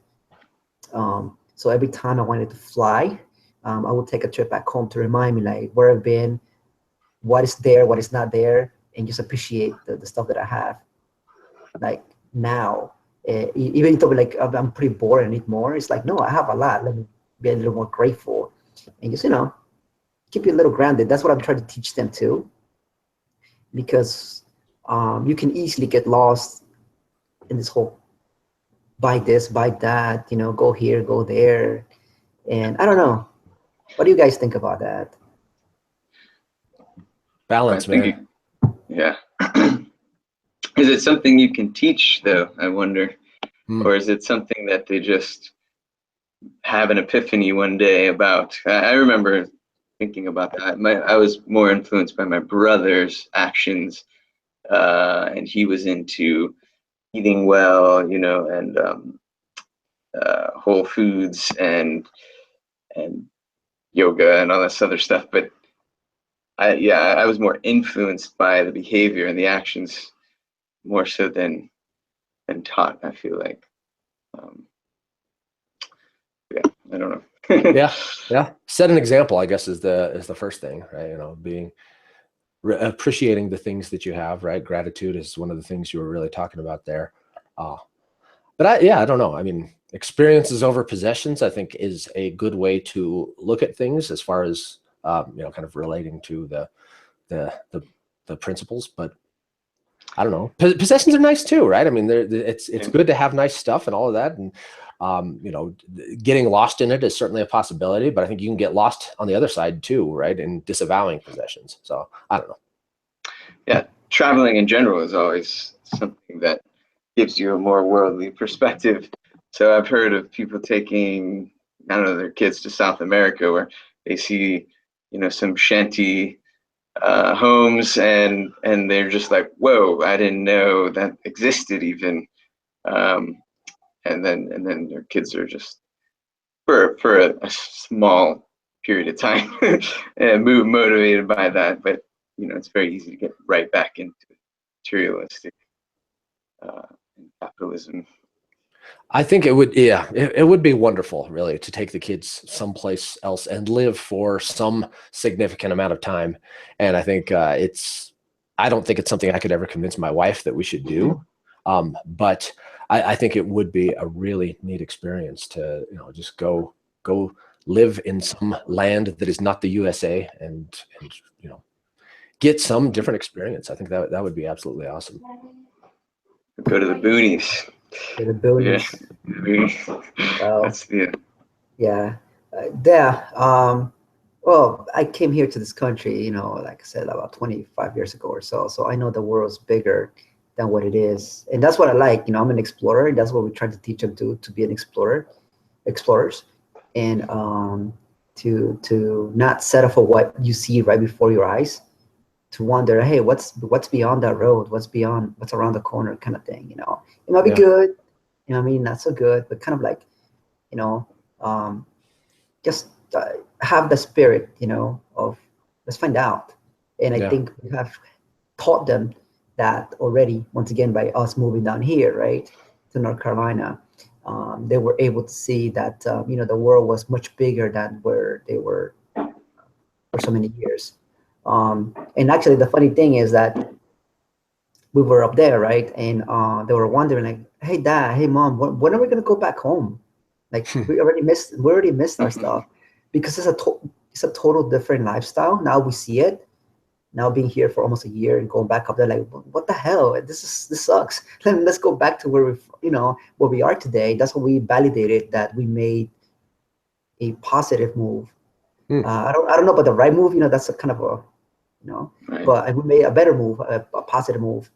So every time I wanted to fly, I would take a trip back home to remind me like where I've been, what is there, what is not there, and just appreciate the stuff that I have. Like now, even though like I'm pretty bored and need more, it's like, no, I have a lot. Let me be a little more grateful and just, keep you a little grounded. That's what I'm trying to teach them too. Because you can easily get lost in this whole buy this, buy that, go here, go there. And I don't know. What do you guys think about that? Balance, man. Yeah. Is it something you can teach though, I wonder? Hmm. Or is it something that they just have an epiphany one day about? I remember thinking about that. I was more influenced by my brother's actions, and he was into eating well, you know, and whole foods and yoga and all this other stuff. But I was more influenced by the behavior and the actions more so than taught. I feel like, um, yeah, I don't know. Yeah. Set an example, I guess, is the first thing, right? You know, being appreciating the things that you have, right? Gratitude is one of the things you were really talking about there. But I don't know. I mean, experiences over possessions, I think, is a good way to look at things as far as you know, kind of relating to the principles. But I don't know. Possessions are nice too, right? I mean, it's good to have nice stuff and all of that, and you know, getting lost in it is certainly a possibility. But I think you can get lost on the other side too, right? In disavowing possessions. So I don't know. Yeah, traveling in general is always something that gives you a more worldly perspective. So I've heard of people taking, I don't know, their kids to South America where they see, you know, some shanty homes and they're just like, whoa, I didn't know that existed even. Um, and then their kids are just for a small period of time and motivated by that. But you know, it's very easy to get right back into materialistic uh, capitalism. I think it would, yeah, it would be wonderful, really, to take the kids someplace else and live for some significant amount of time. And I think I don't think it's something I could ever convince my wife that we should do. But I think it would be a really neat experience to, you know, just go live in some land that is not the USA and you know, get some different experience. I think that would be absolutely awesome. Go to the boonies. The Yeah, boonies. Well, that's the yeah, yeah. Well, I came here to this country, you know, like I said, about 25 years ago or so. So I know the world's bigger than what it is, and that's what I like. You know, I'm an explorer, and that's what we try to teach them to be an explorer, explorers, and to not settle for what you see right before your eyes, to wonder, hey, what's beyond that road? What's beyond? What's around the corner? Kind of thing. You know, it might be Yeah. good. You know, what I mean, not so good, but kind of like, you know, um, just have the spirit, you know, of let's find out. And I Yeah. think we have taught them that already. Once again, by us moving down here, right, to North Carolina, they were able to see that you know, the world was much bigger than where they were for so many years. And actually, the funny thing is that we were up there, right? And they were wondering, like, "Hey, Dad, hey, Mom, when are we gonna go back home? Like, we already missed our stuff, because it's a total different lifestyle. Now we see it. Now being here for almost a year and going back up there, like, what the hell? This sucks. Let's go back to where we, you know, where we are today. That's what we validated, that we made a positive move. Hmm. I don't know about the right move. You know, that's a kind of a, you know, right. but we made a better move, a positive move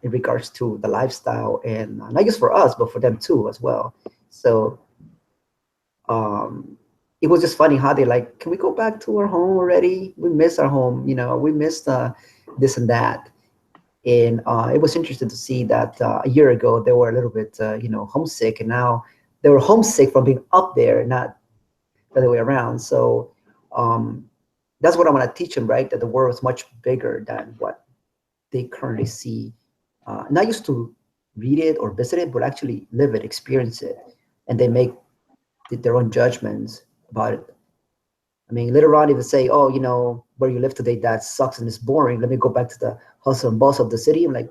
in regards to the lifestyle, and not just for us, but for them too as well. So it was just funny how they like, can we go back to our home already? We miss our home, you know, we missed this and that. And it was interesting to see that a year ago they were a little bit, you know, homesick, and now they were homesick from being up there, not the other way around. So that's what I want to teach them, right? That the world is much bigger than what they currently see. Not used to read it or visit it, but actually live it, experience it, and they make their own judgments about it. I mean, later on, if they say, "Oh, you know, where you live today, that sucks and it's boring. Let me go back to the hustle and bustle of the city." I'm like,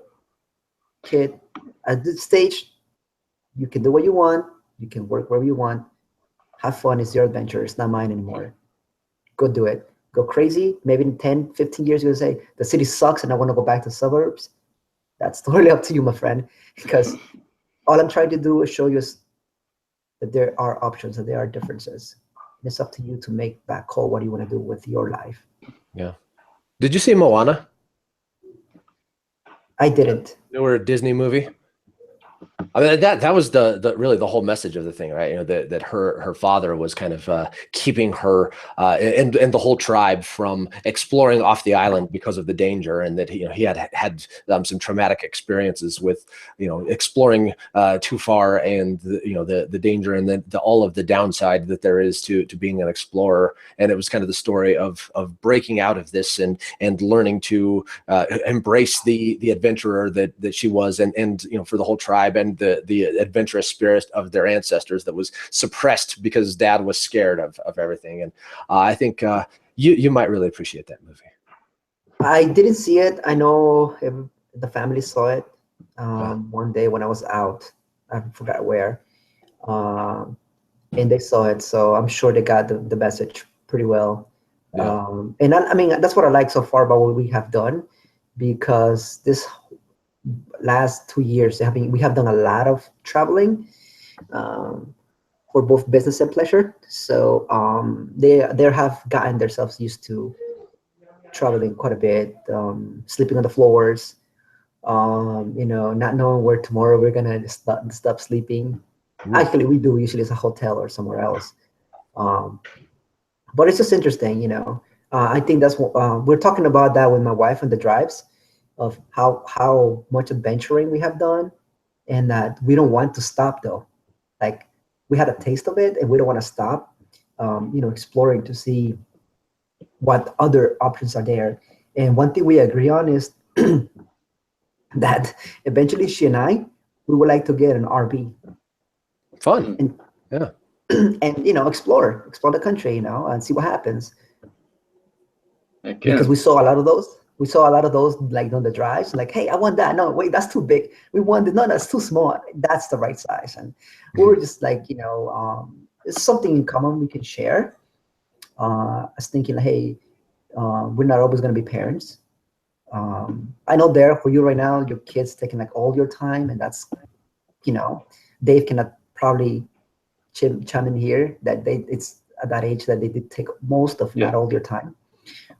kid, at this stage, you can do what you want. You can work wherever you want. Have fun. It's your adventure. It's not mine anymore. Go do it. Go crazy. Maybe in 10, 15 years, you'll say, the city sucks and I want to go back to the suburbs. That's totally up to you, my friend. Because all I'm trying to do is show you that there are options, that there are differences. And it's up to you to make that call. What do you want to do with your life? Yeah. Did you see Moana? I didn't. Newer Disney movie. I mean, that was the really the whole message of the thing, right? You know, that her father was kind of keeping her and the whole tribe from exploring off the island because of the danger, and that he had some traumatic experiences with exploring too far, and the danger, and all of the downside that there is to being an explorer. And it was kind of the story of breaking out of this and learning to embrace the adventurer that she was, and for the whole tribe, and the adventurous spirit of their ancestors that was suppressed because dad was scared of everything. And I think you might really appreciate that movie. I didn't see it. I know the family saw it one day when I was out. I forgot where. And they saw it, so I'm sure they got the message pretty well. Yeah. And I mean, that's what I like so far about what we have done, because this last 2 years, we have done a lot of traveling for both business and pleasure. So they have gotten themselves used to traveling quite a bit, sleeping on the floors, not knowing where tomorrow we're gonna stop sleeping. Actually, we do usually it's a hotel or somewhere else. But it's just interesting, I think that's what we're talking about that with my wife on the drives, of how much adventuring we have done, and that we don't want to stop though. Like, we had a taste of it and we don't want to stop, exploring to see what other options are there. And one thing we agree on is that eventually she and I, we would like to get an RV. Fun. And, yeah. And explore the country, and see what happens. Because we saw a lot of those. We saw a lot of those, like, on the drives, like, hey, I want that. No, wait, that's too big. We want it. No, that's too small. That's the right size. And we were just like, it's something in common we can share. I was thinking, hey, we're not always going to be parents. I know there for you right now, your kids taking like all your time, and that's, Dave cannot probably chime in here that it's at that age that they did take most of, not all your time.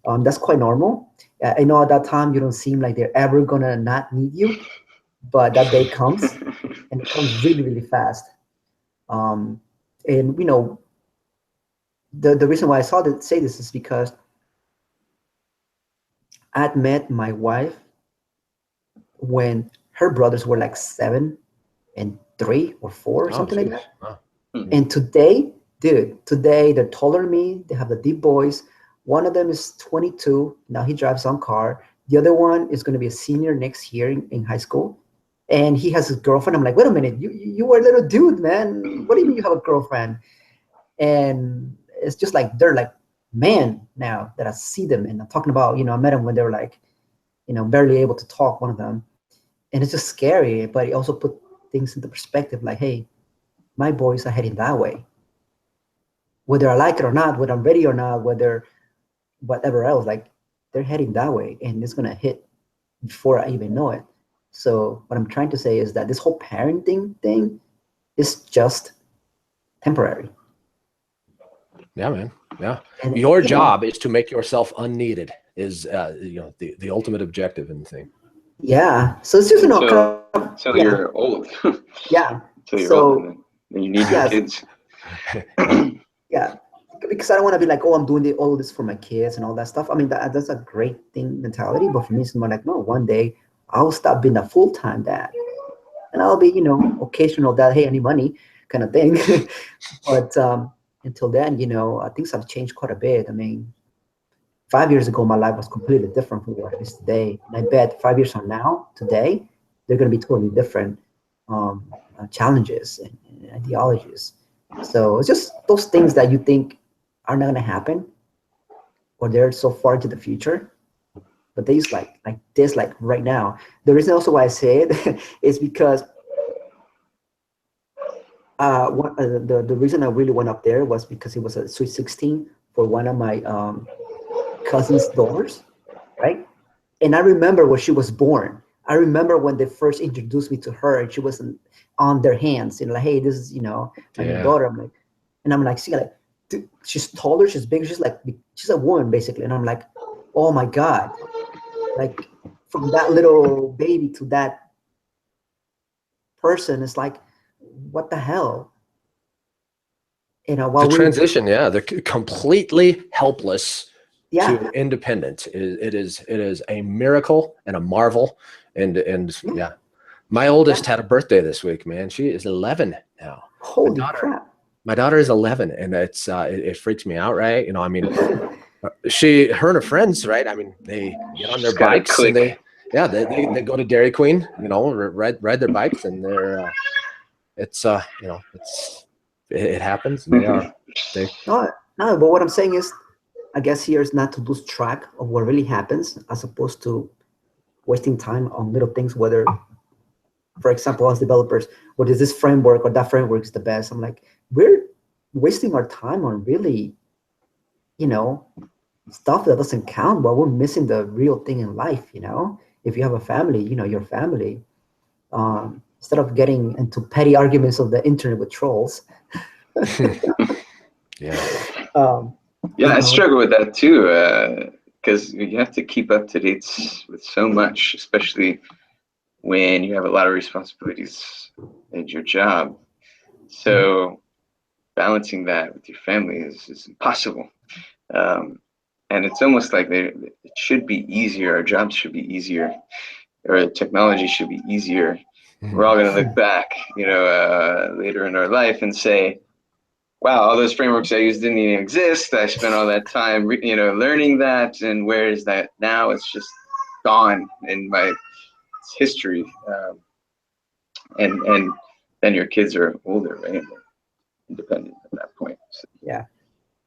That's quite normal. I know at that time you don't seem like they're ever gonna not need you, but that day comes, and it comes really, really fast. And the reason why I say this is because I'd met my wife when her brothers were like 7 and 3 or 4 or something like that. Wow. And today they're taller than me. They have the deep voice. One of them is 22. Now he drives on car. The other one is going to be a senior next year in high school. And he has his girlfriend. I'm like, wait a minute, you were a little dude, man. What do you mean you have a girlfriend? And it's just like, they're like, man, now that I see them, and I'm talking about, I met them when they were like, barely able to talk, one of them. And it's just scary, but it also put things into perspective, like, hey, my boys are heading that way. Whether I like it or not, whether I'm ready or not, whether whatever else, like, they're heading that way, and it's gonna hit before I even know it. So what I'm trying to say is that this whole parenting thing is just temporary. Yeah, man. Yeah. And your job is to make yourself unneeded, is the ultimate objective in the thing. Yeah. So it's just until you're old. Yeah. Until you're old, and then you need your kids. Yeah. Because I don't want to be like, oh, I'm doing all this for my kids and all that stuff. I mean, that's a great thing mentality, but for me, it's more like, no, one day I'll stop being a full-time dad, and I'll be, occasional dad. Hey, I need money, kind of thing. But until then, things have changed quite a bit. I mean, 5 years ago, my life was completely different from what it is today, and I bet 5 years from now, today, they're going to be totally different challenges and ideologies. So it's just those things that you think are not going to happen, or they're so far into the future, but they just like this, like right now. The reason also why I say it is because the reason I really went up there was because it was a Sweet 16 for one of my cousin's daughters, right? And I remember when she was born. I remember when they first introduced me to her, and she was on their hands, and like, hey, this is my new daughter. I'm like, see, like, dude, she's taller, she's bigger, she's a woman basically. And I'm like, oh my God, like from that little baby to that person, it's like, what the hell? You know, while the transition, yeah, they're completely helpless to independent. It is a miracle and a marvel, and yeah. My oldest had a birthday this week, man. She is 11 now. Holy crap! My daughter is 11, and it freaks me out, right? You know, I mean, her and her friends, right? I mean, they get on their bikes and they go to Dairy Queen, you know, ride their bikes, and they're you know, it happens, and no, but what I'm saying is, I guess here is not to lose track of what really happens, as opposed to wasting time on little things, whether, for example, as developers, what is this framework or that framework is the best. I'm like, we're wasting our time on really, you know, stuff that doesn't count, but we're missing the real thing in life. You know, if you have a family, you know, your family, instead of getting into petty arguments of the internet with trolls. I struggle with that too, because you have to keep up to date with so much, especially when you have a lot of responsibilities at your job. So balancing that with your family is impossible. And it's almost like it should be easier. Our jobs should be easier, or technology should be easier. We're all going to look back, you know, later in our life and say, wow, all those frameworks I used didn't even exist. I spent all that time, you know, learning that. And where is that now? It's just gone in my history. And then your kids are older, right? They're independent at that point. So yeah.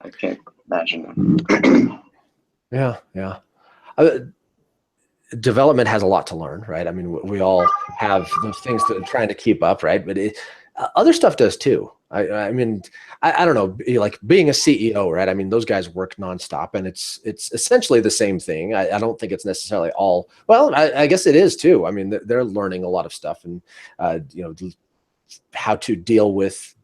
I can't imagine that. Yeah. Development has a lot to learn, right? I mean, we all have those things that are trying to keep up, right? But other stuff does too. I mean, I don't know, like being a CEO, right? I mean, those guys work nonstop, and it's essentially the same thing. I don't think it's necessarily all, well, I guess it is too. I mean, they're learning a lot of stuff, and you know, how to deal with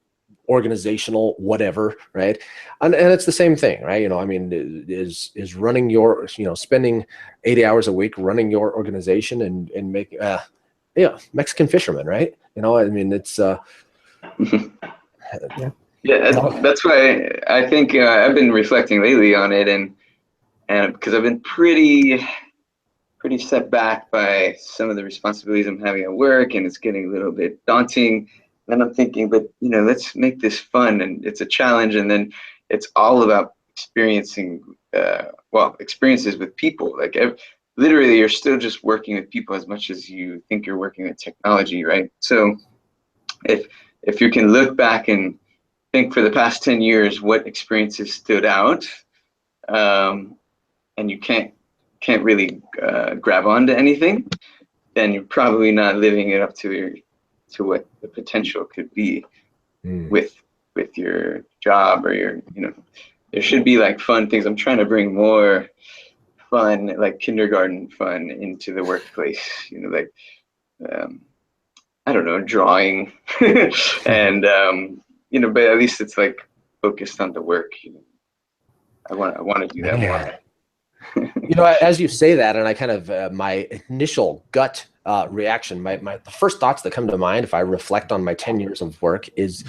organizational whatever, right? And it's the same thing, right? You know, I mean, is running your, you know, spending 80 hours a week running your organization and make Mexican fisherman, right? You know, I mean, it's that's why I think I've been reflecting lately on it, and because I've been pretty set back by some of the responsibilities I'm having at work, and it's getting a little bit daunting. And I'm thinking, but you know, let's make this fun, and it's a challenge, and then it's all about experiencing experiences with people. Like literally, you're still just working with people as much as you think you're working with technology, right? So if you can look back and think for the past 10 years what experiences stood out, and you can't really grab onto anything, then you're probably not living it up to what the potential could be with your job or your, you know, there should be like fun things. I'm trying to bring more fun, like kindergarten fun, into the workplace, you know, like I don't know, drawing and you know, but at least it's like focused on the work, you know. I want to do that more. You know, as you say that, and I kind of my initial gut reaction, the first thoughts that come to mind if I reflect on my 10 years of work is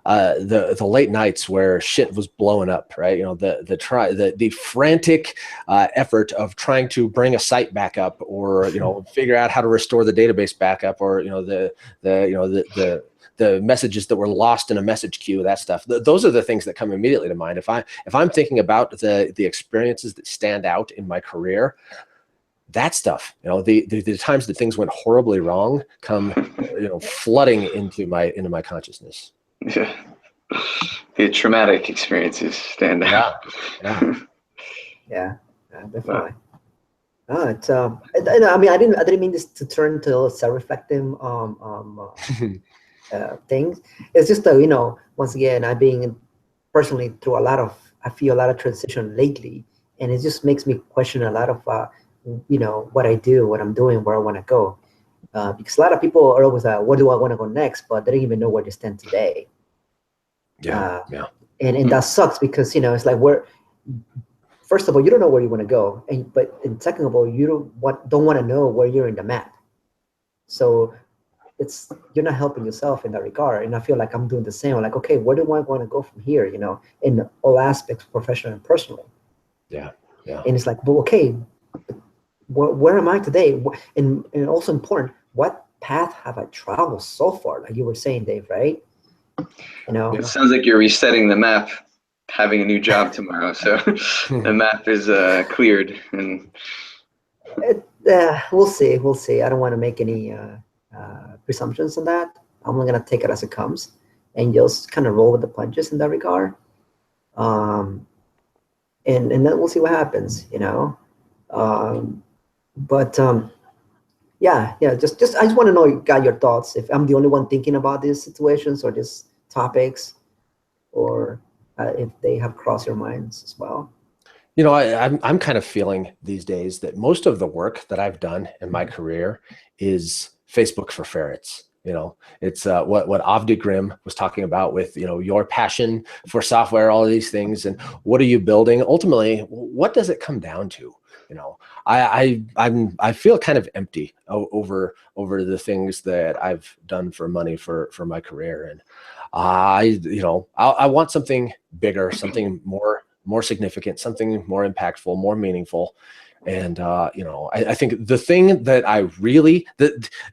the late nights where shit was blowing up, right? You know, the frantic effort of trying to bring a site back up, or you know, figure out how to restore the database back up, or you know, the messages that were lost in a message queue, that stuff. Those are the things that come immediately to mind. If I'm thinking about the experiences that stand out in my career, that stuff, you know, the times that things went horribly wrong come, you know, flooding into my consciousness. Yeah, the traumatic experiences stand out. Yeah, definitely. It's I mean, I didn't mean this to turn to self-reflective things. It's just that, you know, once again, I've been personally through I feel a lot of transition lately, and it just makes me question a lot of you know, what I do, what I'm doing, where I want to go, because a lot of people are always like, where do I want to go next, but they don't even know where they stand today. And that sucks, because, you know, it's like first of all, you don't know where you want to go, and second of all, you don't want to know where you're in the map. So you're not helping yourself in that regard. And I feel like I'm doing the same. I'm like, okay, where do I want to go from here? You know, in all aspects, professionally and personally. Yeah, yeah. And it's like, well, okay, where am I today? And also important, what path have I traveled so far? Like you were saying, Dave, right? You know, it sounds like you're resetting the map, having a new job tomorrow. So the map is cleared, and we'll see. We'll see. I don't want to make any presumptions on that. I'm gonna take it as it comes, and just kind of roll with the punches in that regard. And then we'll see what happens. You know. But yeah, just I just want to know, got your thoughts. If I'm the only one thinking about these situations or these topics, or if they have crossed your minds as well. You know, I'm kind of feeling these days that most of the work that I've done in my career is Facebook for ferrets. You know, it's what Avdi Grimm was talking about with, you know, your passion for software, all of these things, and what are you building? Ultimately, what does it come down to? You know, I feel kind of empty over the things that I've done for money for my career, and I want something bigger, something more significant, something more impactful, more meaningful. And I think the thing that I really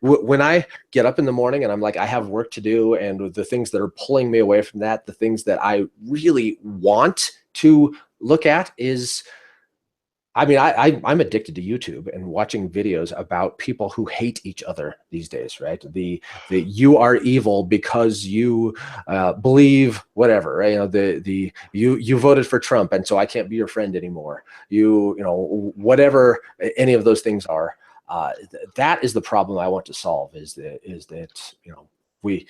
when I get up in the morning and I'm like, I have work to do, and the things that are pulling me away from that, the things that I really want to look at is, I mean, I'm addicted to YouTube and watching videos about people who hate each other these days, right? The you are evil because you believe whatever, right? You know, you voted for Trump, and so I can't be your friend anymore. You know, whatever any of those things are. That is the problem I want to solve. Is that you know,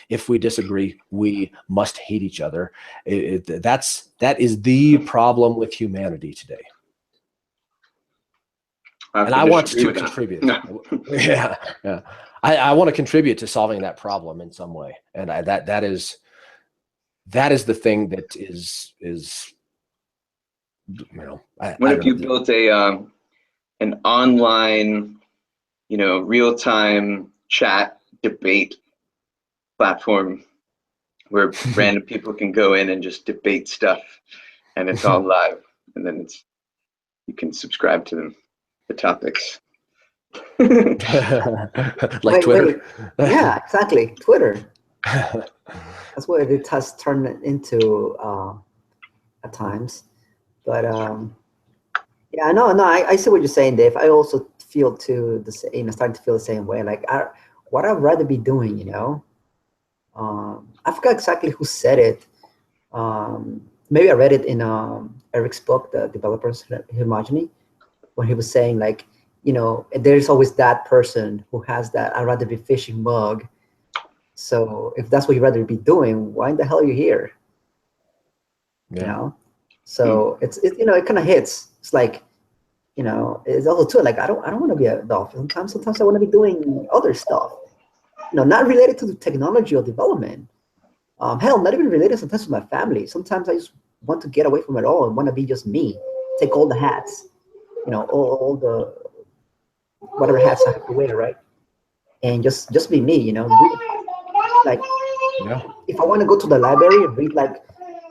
if we disagree, we must hate each other. That is the problem with humanity today. And I want to contribute. No. Yeah. I want to contribute to solving that problem in some way. And that is the thing that is you know. What if you built an online, you know, real-time chat debate platform where random people can go in and just debate stuff, and it's all live, and then you can subscribe to them, the topics. Like Twitter. Yeah, exactly. Twitter. That's what it has turned into at times. But yeah, no, I see what you're saying, Dave. I also feel starting to feel the same way. Like, what I'd rather be doing, you know. I forgot exactly who said it. Maybe I read it in Eric's book, The Developer's Homogeny, when he was saying, like, you know, there's always that person who has that I'd rather be fishing mug. So if that's what you'd rather be doing, why in the hell are you here? Yeah. You know? So it you know, it kind of hits. It's like, you know, it's also too like I don't want to be a dolphin. Sometimes I want to be doing other stuff. You know, not related to the technology or development. Hell, not even related sometimes to my family. Sometimes I just want to get away from it all and want to be just me. Take all the hats. You know, all the whatever hats I have to wear, right? And just be me, you know. Like, if I want to go to the library and read like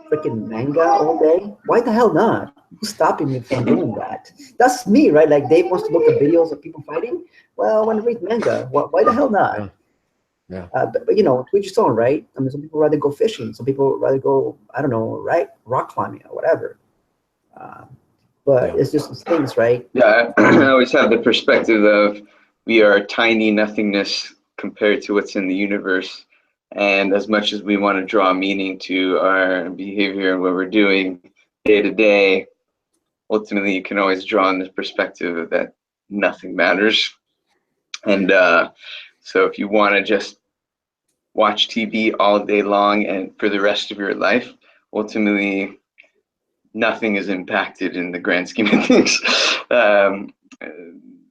freaking manga all day, why the hell not? Who's stopping me from doing that? That's me, right? Like Dave wants to look at videos of people fighting. Well, I want to read manga. Why the hell not? Yeah. But you know, to each his own, right? I mean, some people rather go fishing. Some people rather go, I don't know, right? Rock climbing or whatever. But it's just things, right? Yeah, I always have the perspective of we are tiny nothingness compared to what's in the universe. And as much as we want to draw meaning to our behavior and what we're doing day to day, ultimately you can always draw on this perspective that nothing matters. And so if you want to just watch TV all day long and for the rest of your life, ultimately nothing is impacted in the grand scheme of things.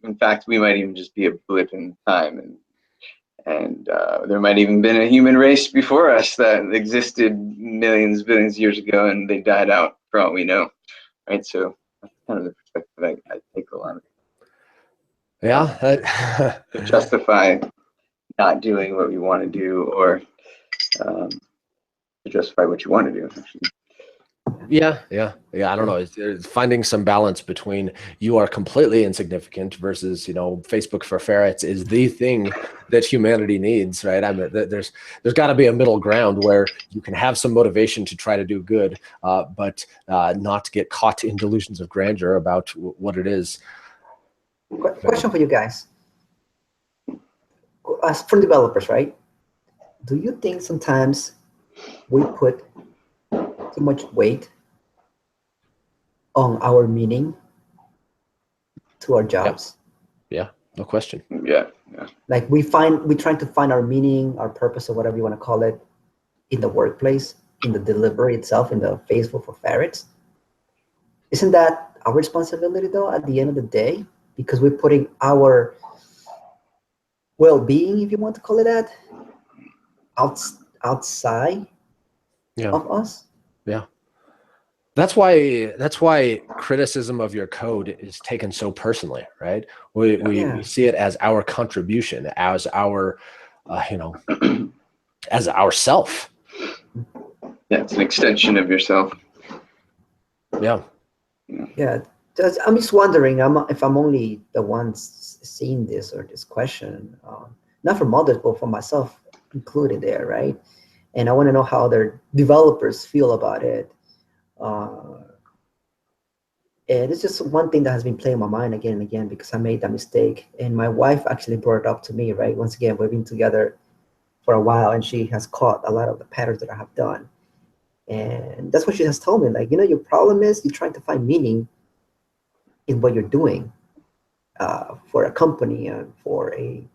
In fact, we might even just be a blip in time, and there might even been a human race before us that existed millions, billions of years ago, and they died out for all we know, right? So kind of the perspective I take a lot of. Yeah. To justify not doing what you want to do, or to justify what you want to do, actually. Yeah. I don't know. It's finding some balance between you are completely insignificant versus, Facebook for ferrets is the thing that humanity needs, right? I mean, there's got to be a middle ground where you can have some motivation to try to do good, but not get caught in delusions of grandeur about what it is. Question for you guys. As for developers, right? Do you think sometimes we put too much weight on our meaning to our jobs? Yeah, no question. Yeah. Like we're trying to find our meaning, our purpose, or whatever you want to call it, in the workplace, in the delivery itself, in the Facebook for ferrets. Isn't that our responsibility though at the end of the day? Because we're putting our well-being, if you want to call it that, outside of us. Yeah. That's why criticism of your code is taken so personally, right? We see it as our contribution, as our, as ourself. Yeah, it's an extension of yourself. Yeah. Yeah. I'm just wondering if I'm only the one seeing this or this question, not from others, but for myself included there, right? And I want to know how their developers feel about it. And it's just one thing that has been playing my mind again and again because I made that mistake. And my wife actually brought it up to me, right? Once again, we've been together for a while and she has caught a lot of the patterns that I have done. And that's what she has told me. Like, your problem is you're trying to find meaning in what you're doing for a company and for a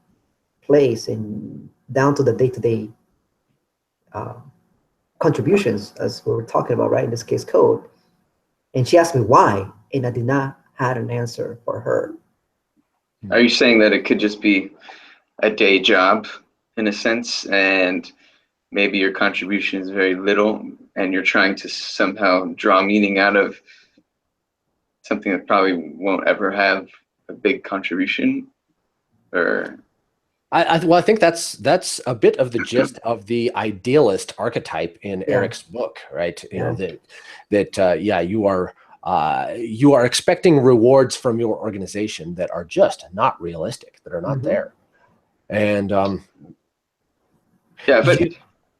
place and down to the day-to-day contributions, as we were talking about, right? In this case, code. And she asked me why, and I did not have an answer for her. Are you saying that it could just be a day job in a sense, and maybe your contribution is very little, and you're trying to somehow draw meaning out of something that probably won't ever have a big contribution? Or I think that's a bit of the gist of the idealist archetype in Eric's book, right? You are expecting rewards from your organization that are just not realistic, that are not there. And but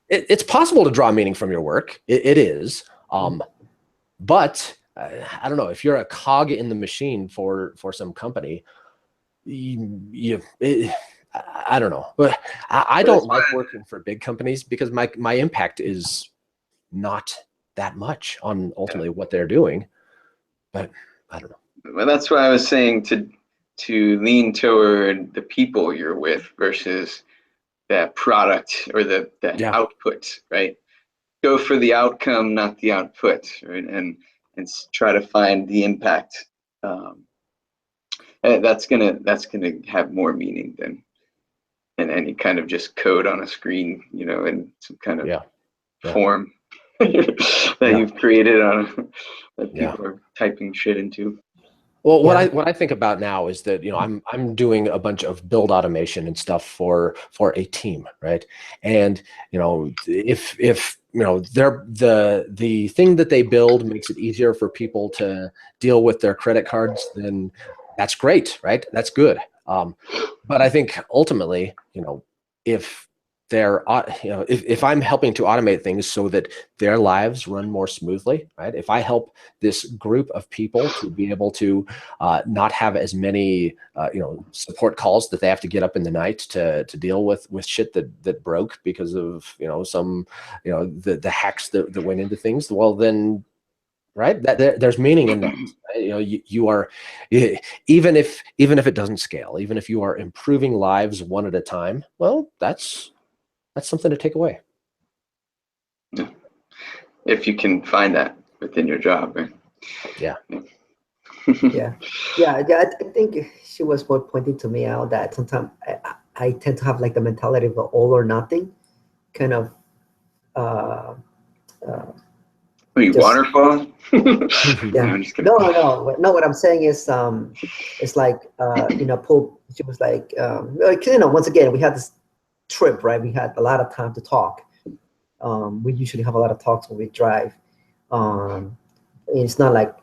it's possible to draw meaning from your work. It is, but I don't know, if you're a cog in the machine for some company, I don't know, but I don't like working for big companies because my impact is not that much on ultimately what they're doing. But I don't know. Well, that's why I was saying to lean toward the people you're with versus that product or the output, right? Go for the outcome, not the output, right? And try to find the impact. And that's gonna have more meaning than any kind of just code on a screen, in some kind of form that you've created that people are typing shit into. Well, what I think about now is that I'm doing a bunch of build automation and stuff for a team, right? And if the thing that they build makes it easier for people to deal with their credit cards, then that's great, right? That's good. But I think ultimately, if they're if I'm helping to automate things so that their lives run more smoothly, right? If I help this group of people to be able to not have as many support calls that they have to get up in the night to deal with shit that broke because of some the hacks that went into things, well then, right, that there's meaning in that. Right? You are, even if it doesn't scale, even if you are improving lives one at a time, well, that's something to take away. Yeah. If you can find that within your job, right? Yeah. I think she was pointing to me out that sometimes I tend to have like the mentality of all or nothing kind of Are you waterfall? Yeah. No, I'm just kidding. No. What I'm saying is, it's like, Pope. She was like, once again, we had this trip, right? We had a lot of time to talk. We usually have a lot of talks when we drive. It's not like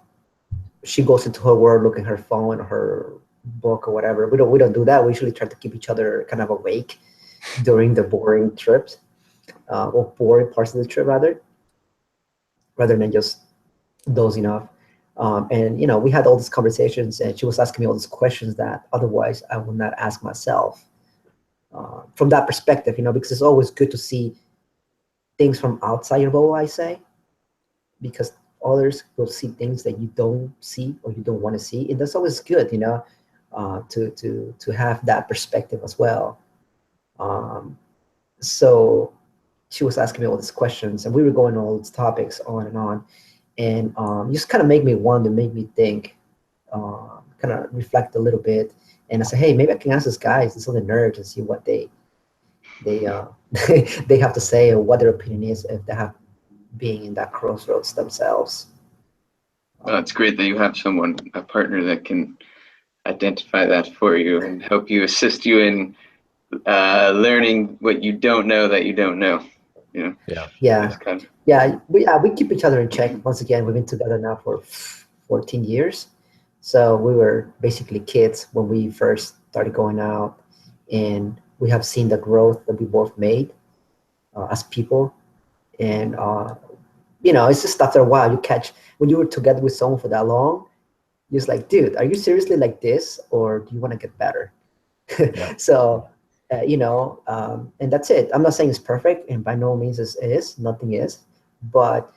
she goes into her world, looking at her phone or her book or whatever. We don't do that. We usually try to keep each other kind of awake during the boring trips, or boring parts of the trip, rather than just dozing off. And we had all these conversations, and she was asking me all these questions that otherwise I would not ask myself. From that perspective, because it's always good to see things from outside your bubble, I say, because others will see things that you don't see or you don't want to see, and that's always good, to have that perspective as well. So she was asking me all these questions, and we were going all these topics on, and just kind of make me wonder, make me think, kind of reflect a little bit. And I said, hey, maybe I can ask these guys, these other nerds, and see what they they have to say, or what their opinion is, if they have being in that crossroads themselves. Well, it's great that you have someone, a partner that can identify that for you and help you, assist you in learning what you don't know that you don't know. We keep each other in check. Once again, we've been together now for 14 years. So we were basically kids when we first started going out, and we have seen the growth that we both made as people. And it's just after a while you catch, when you were together with someone for that long, you're just like, dude, are you seriously like this, or do you want to get better? Yeah. So and that's it. I'm not saying it's perfect, and by no means it is. Nothing is. But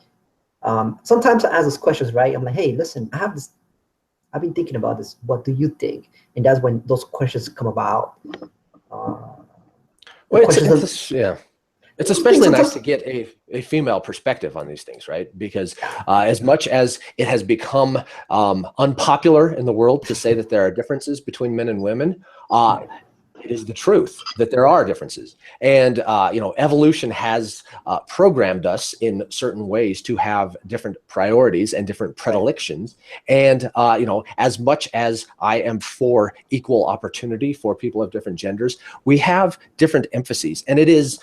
sometimes I ask those questions, right? I'm like, hey, listen, I've been thinking about this. What do you think? And that's when those questions come about. It's especially nice to get a female perspective on these things, right? Because as much as it has become unpopular in the world to say that there are differences between men and women, it is the truth that there are differences. And, evolution has programmed us in certain ways to have different priorities and different predilections. And, as much as I am for equal opportunity for people of different genders, we have different emphases. And it is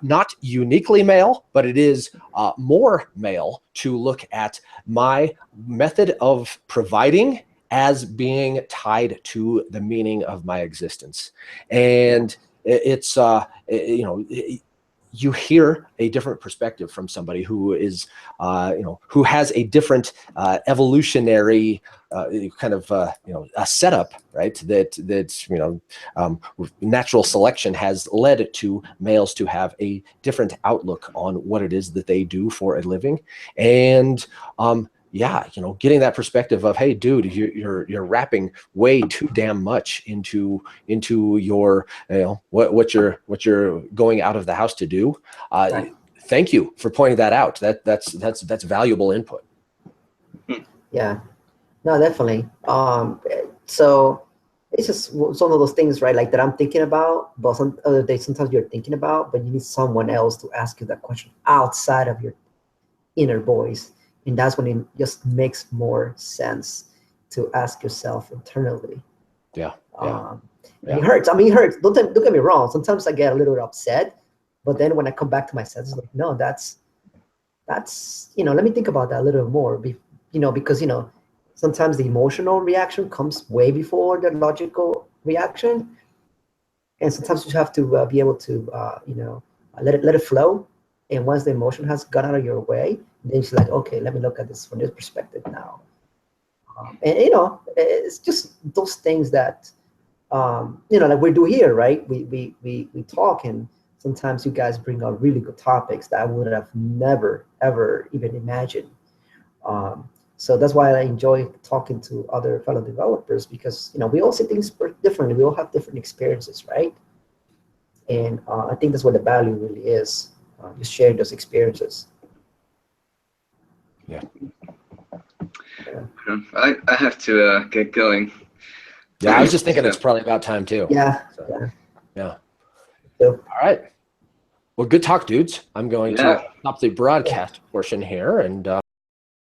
not uniquely male, but it is more male to look at my method of providing as being tied to the meaning of my existence. And it's, you hear a different perspective from somebody who is, who has a different evolutionary a setup, right? That natural selection has led to males to have a different outlook on what it is that they do for a living. And, getting that perspective of, hey, dude, you're wrapping way too damn much into your, what you're going out of the house to do. Right. Thank you for pointing that out. That's valuable input. Yeah, no, definitely. So it's just one of those things, right? Like that I'm thinking about, but some other days, sometimes you're thinking about, but you need someone else to ask you that question outside of your inner voice. And that's when it just makes more sense to ask yourself internally. Yeah. It hurts. I mean, it hurts. Don't get me wrong. Sometimes I get a little upset, but then when I come back to my senses, like, no, that's let me think about that a little more. Because sometimes the emotional reaction comes way before the logical reaction, and sometimes you have to be able to let it flow. And once the emotion has gone out of your way, then she's like, okay, let me look at this from this perspective now. It's just those things that, like we do here, right? We talk, and sometimes you guys bring out really good topics that I would have never, ever even imagined. So that's why I enjoy talking to other fellow developers, because, we all see things differently. We all have different experiences, right? And I think that's what the value really is. Just sharing those experiences. Yeah. I have to get going. Yeah, I was just thinking it's probably about time too. Yeah. So, yeah. So, all right. Well, good talk, dudes. I'm going to stop the broadcast portion here, and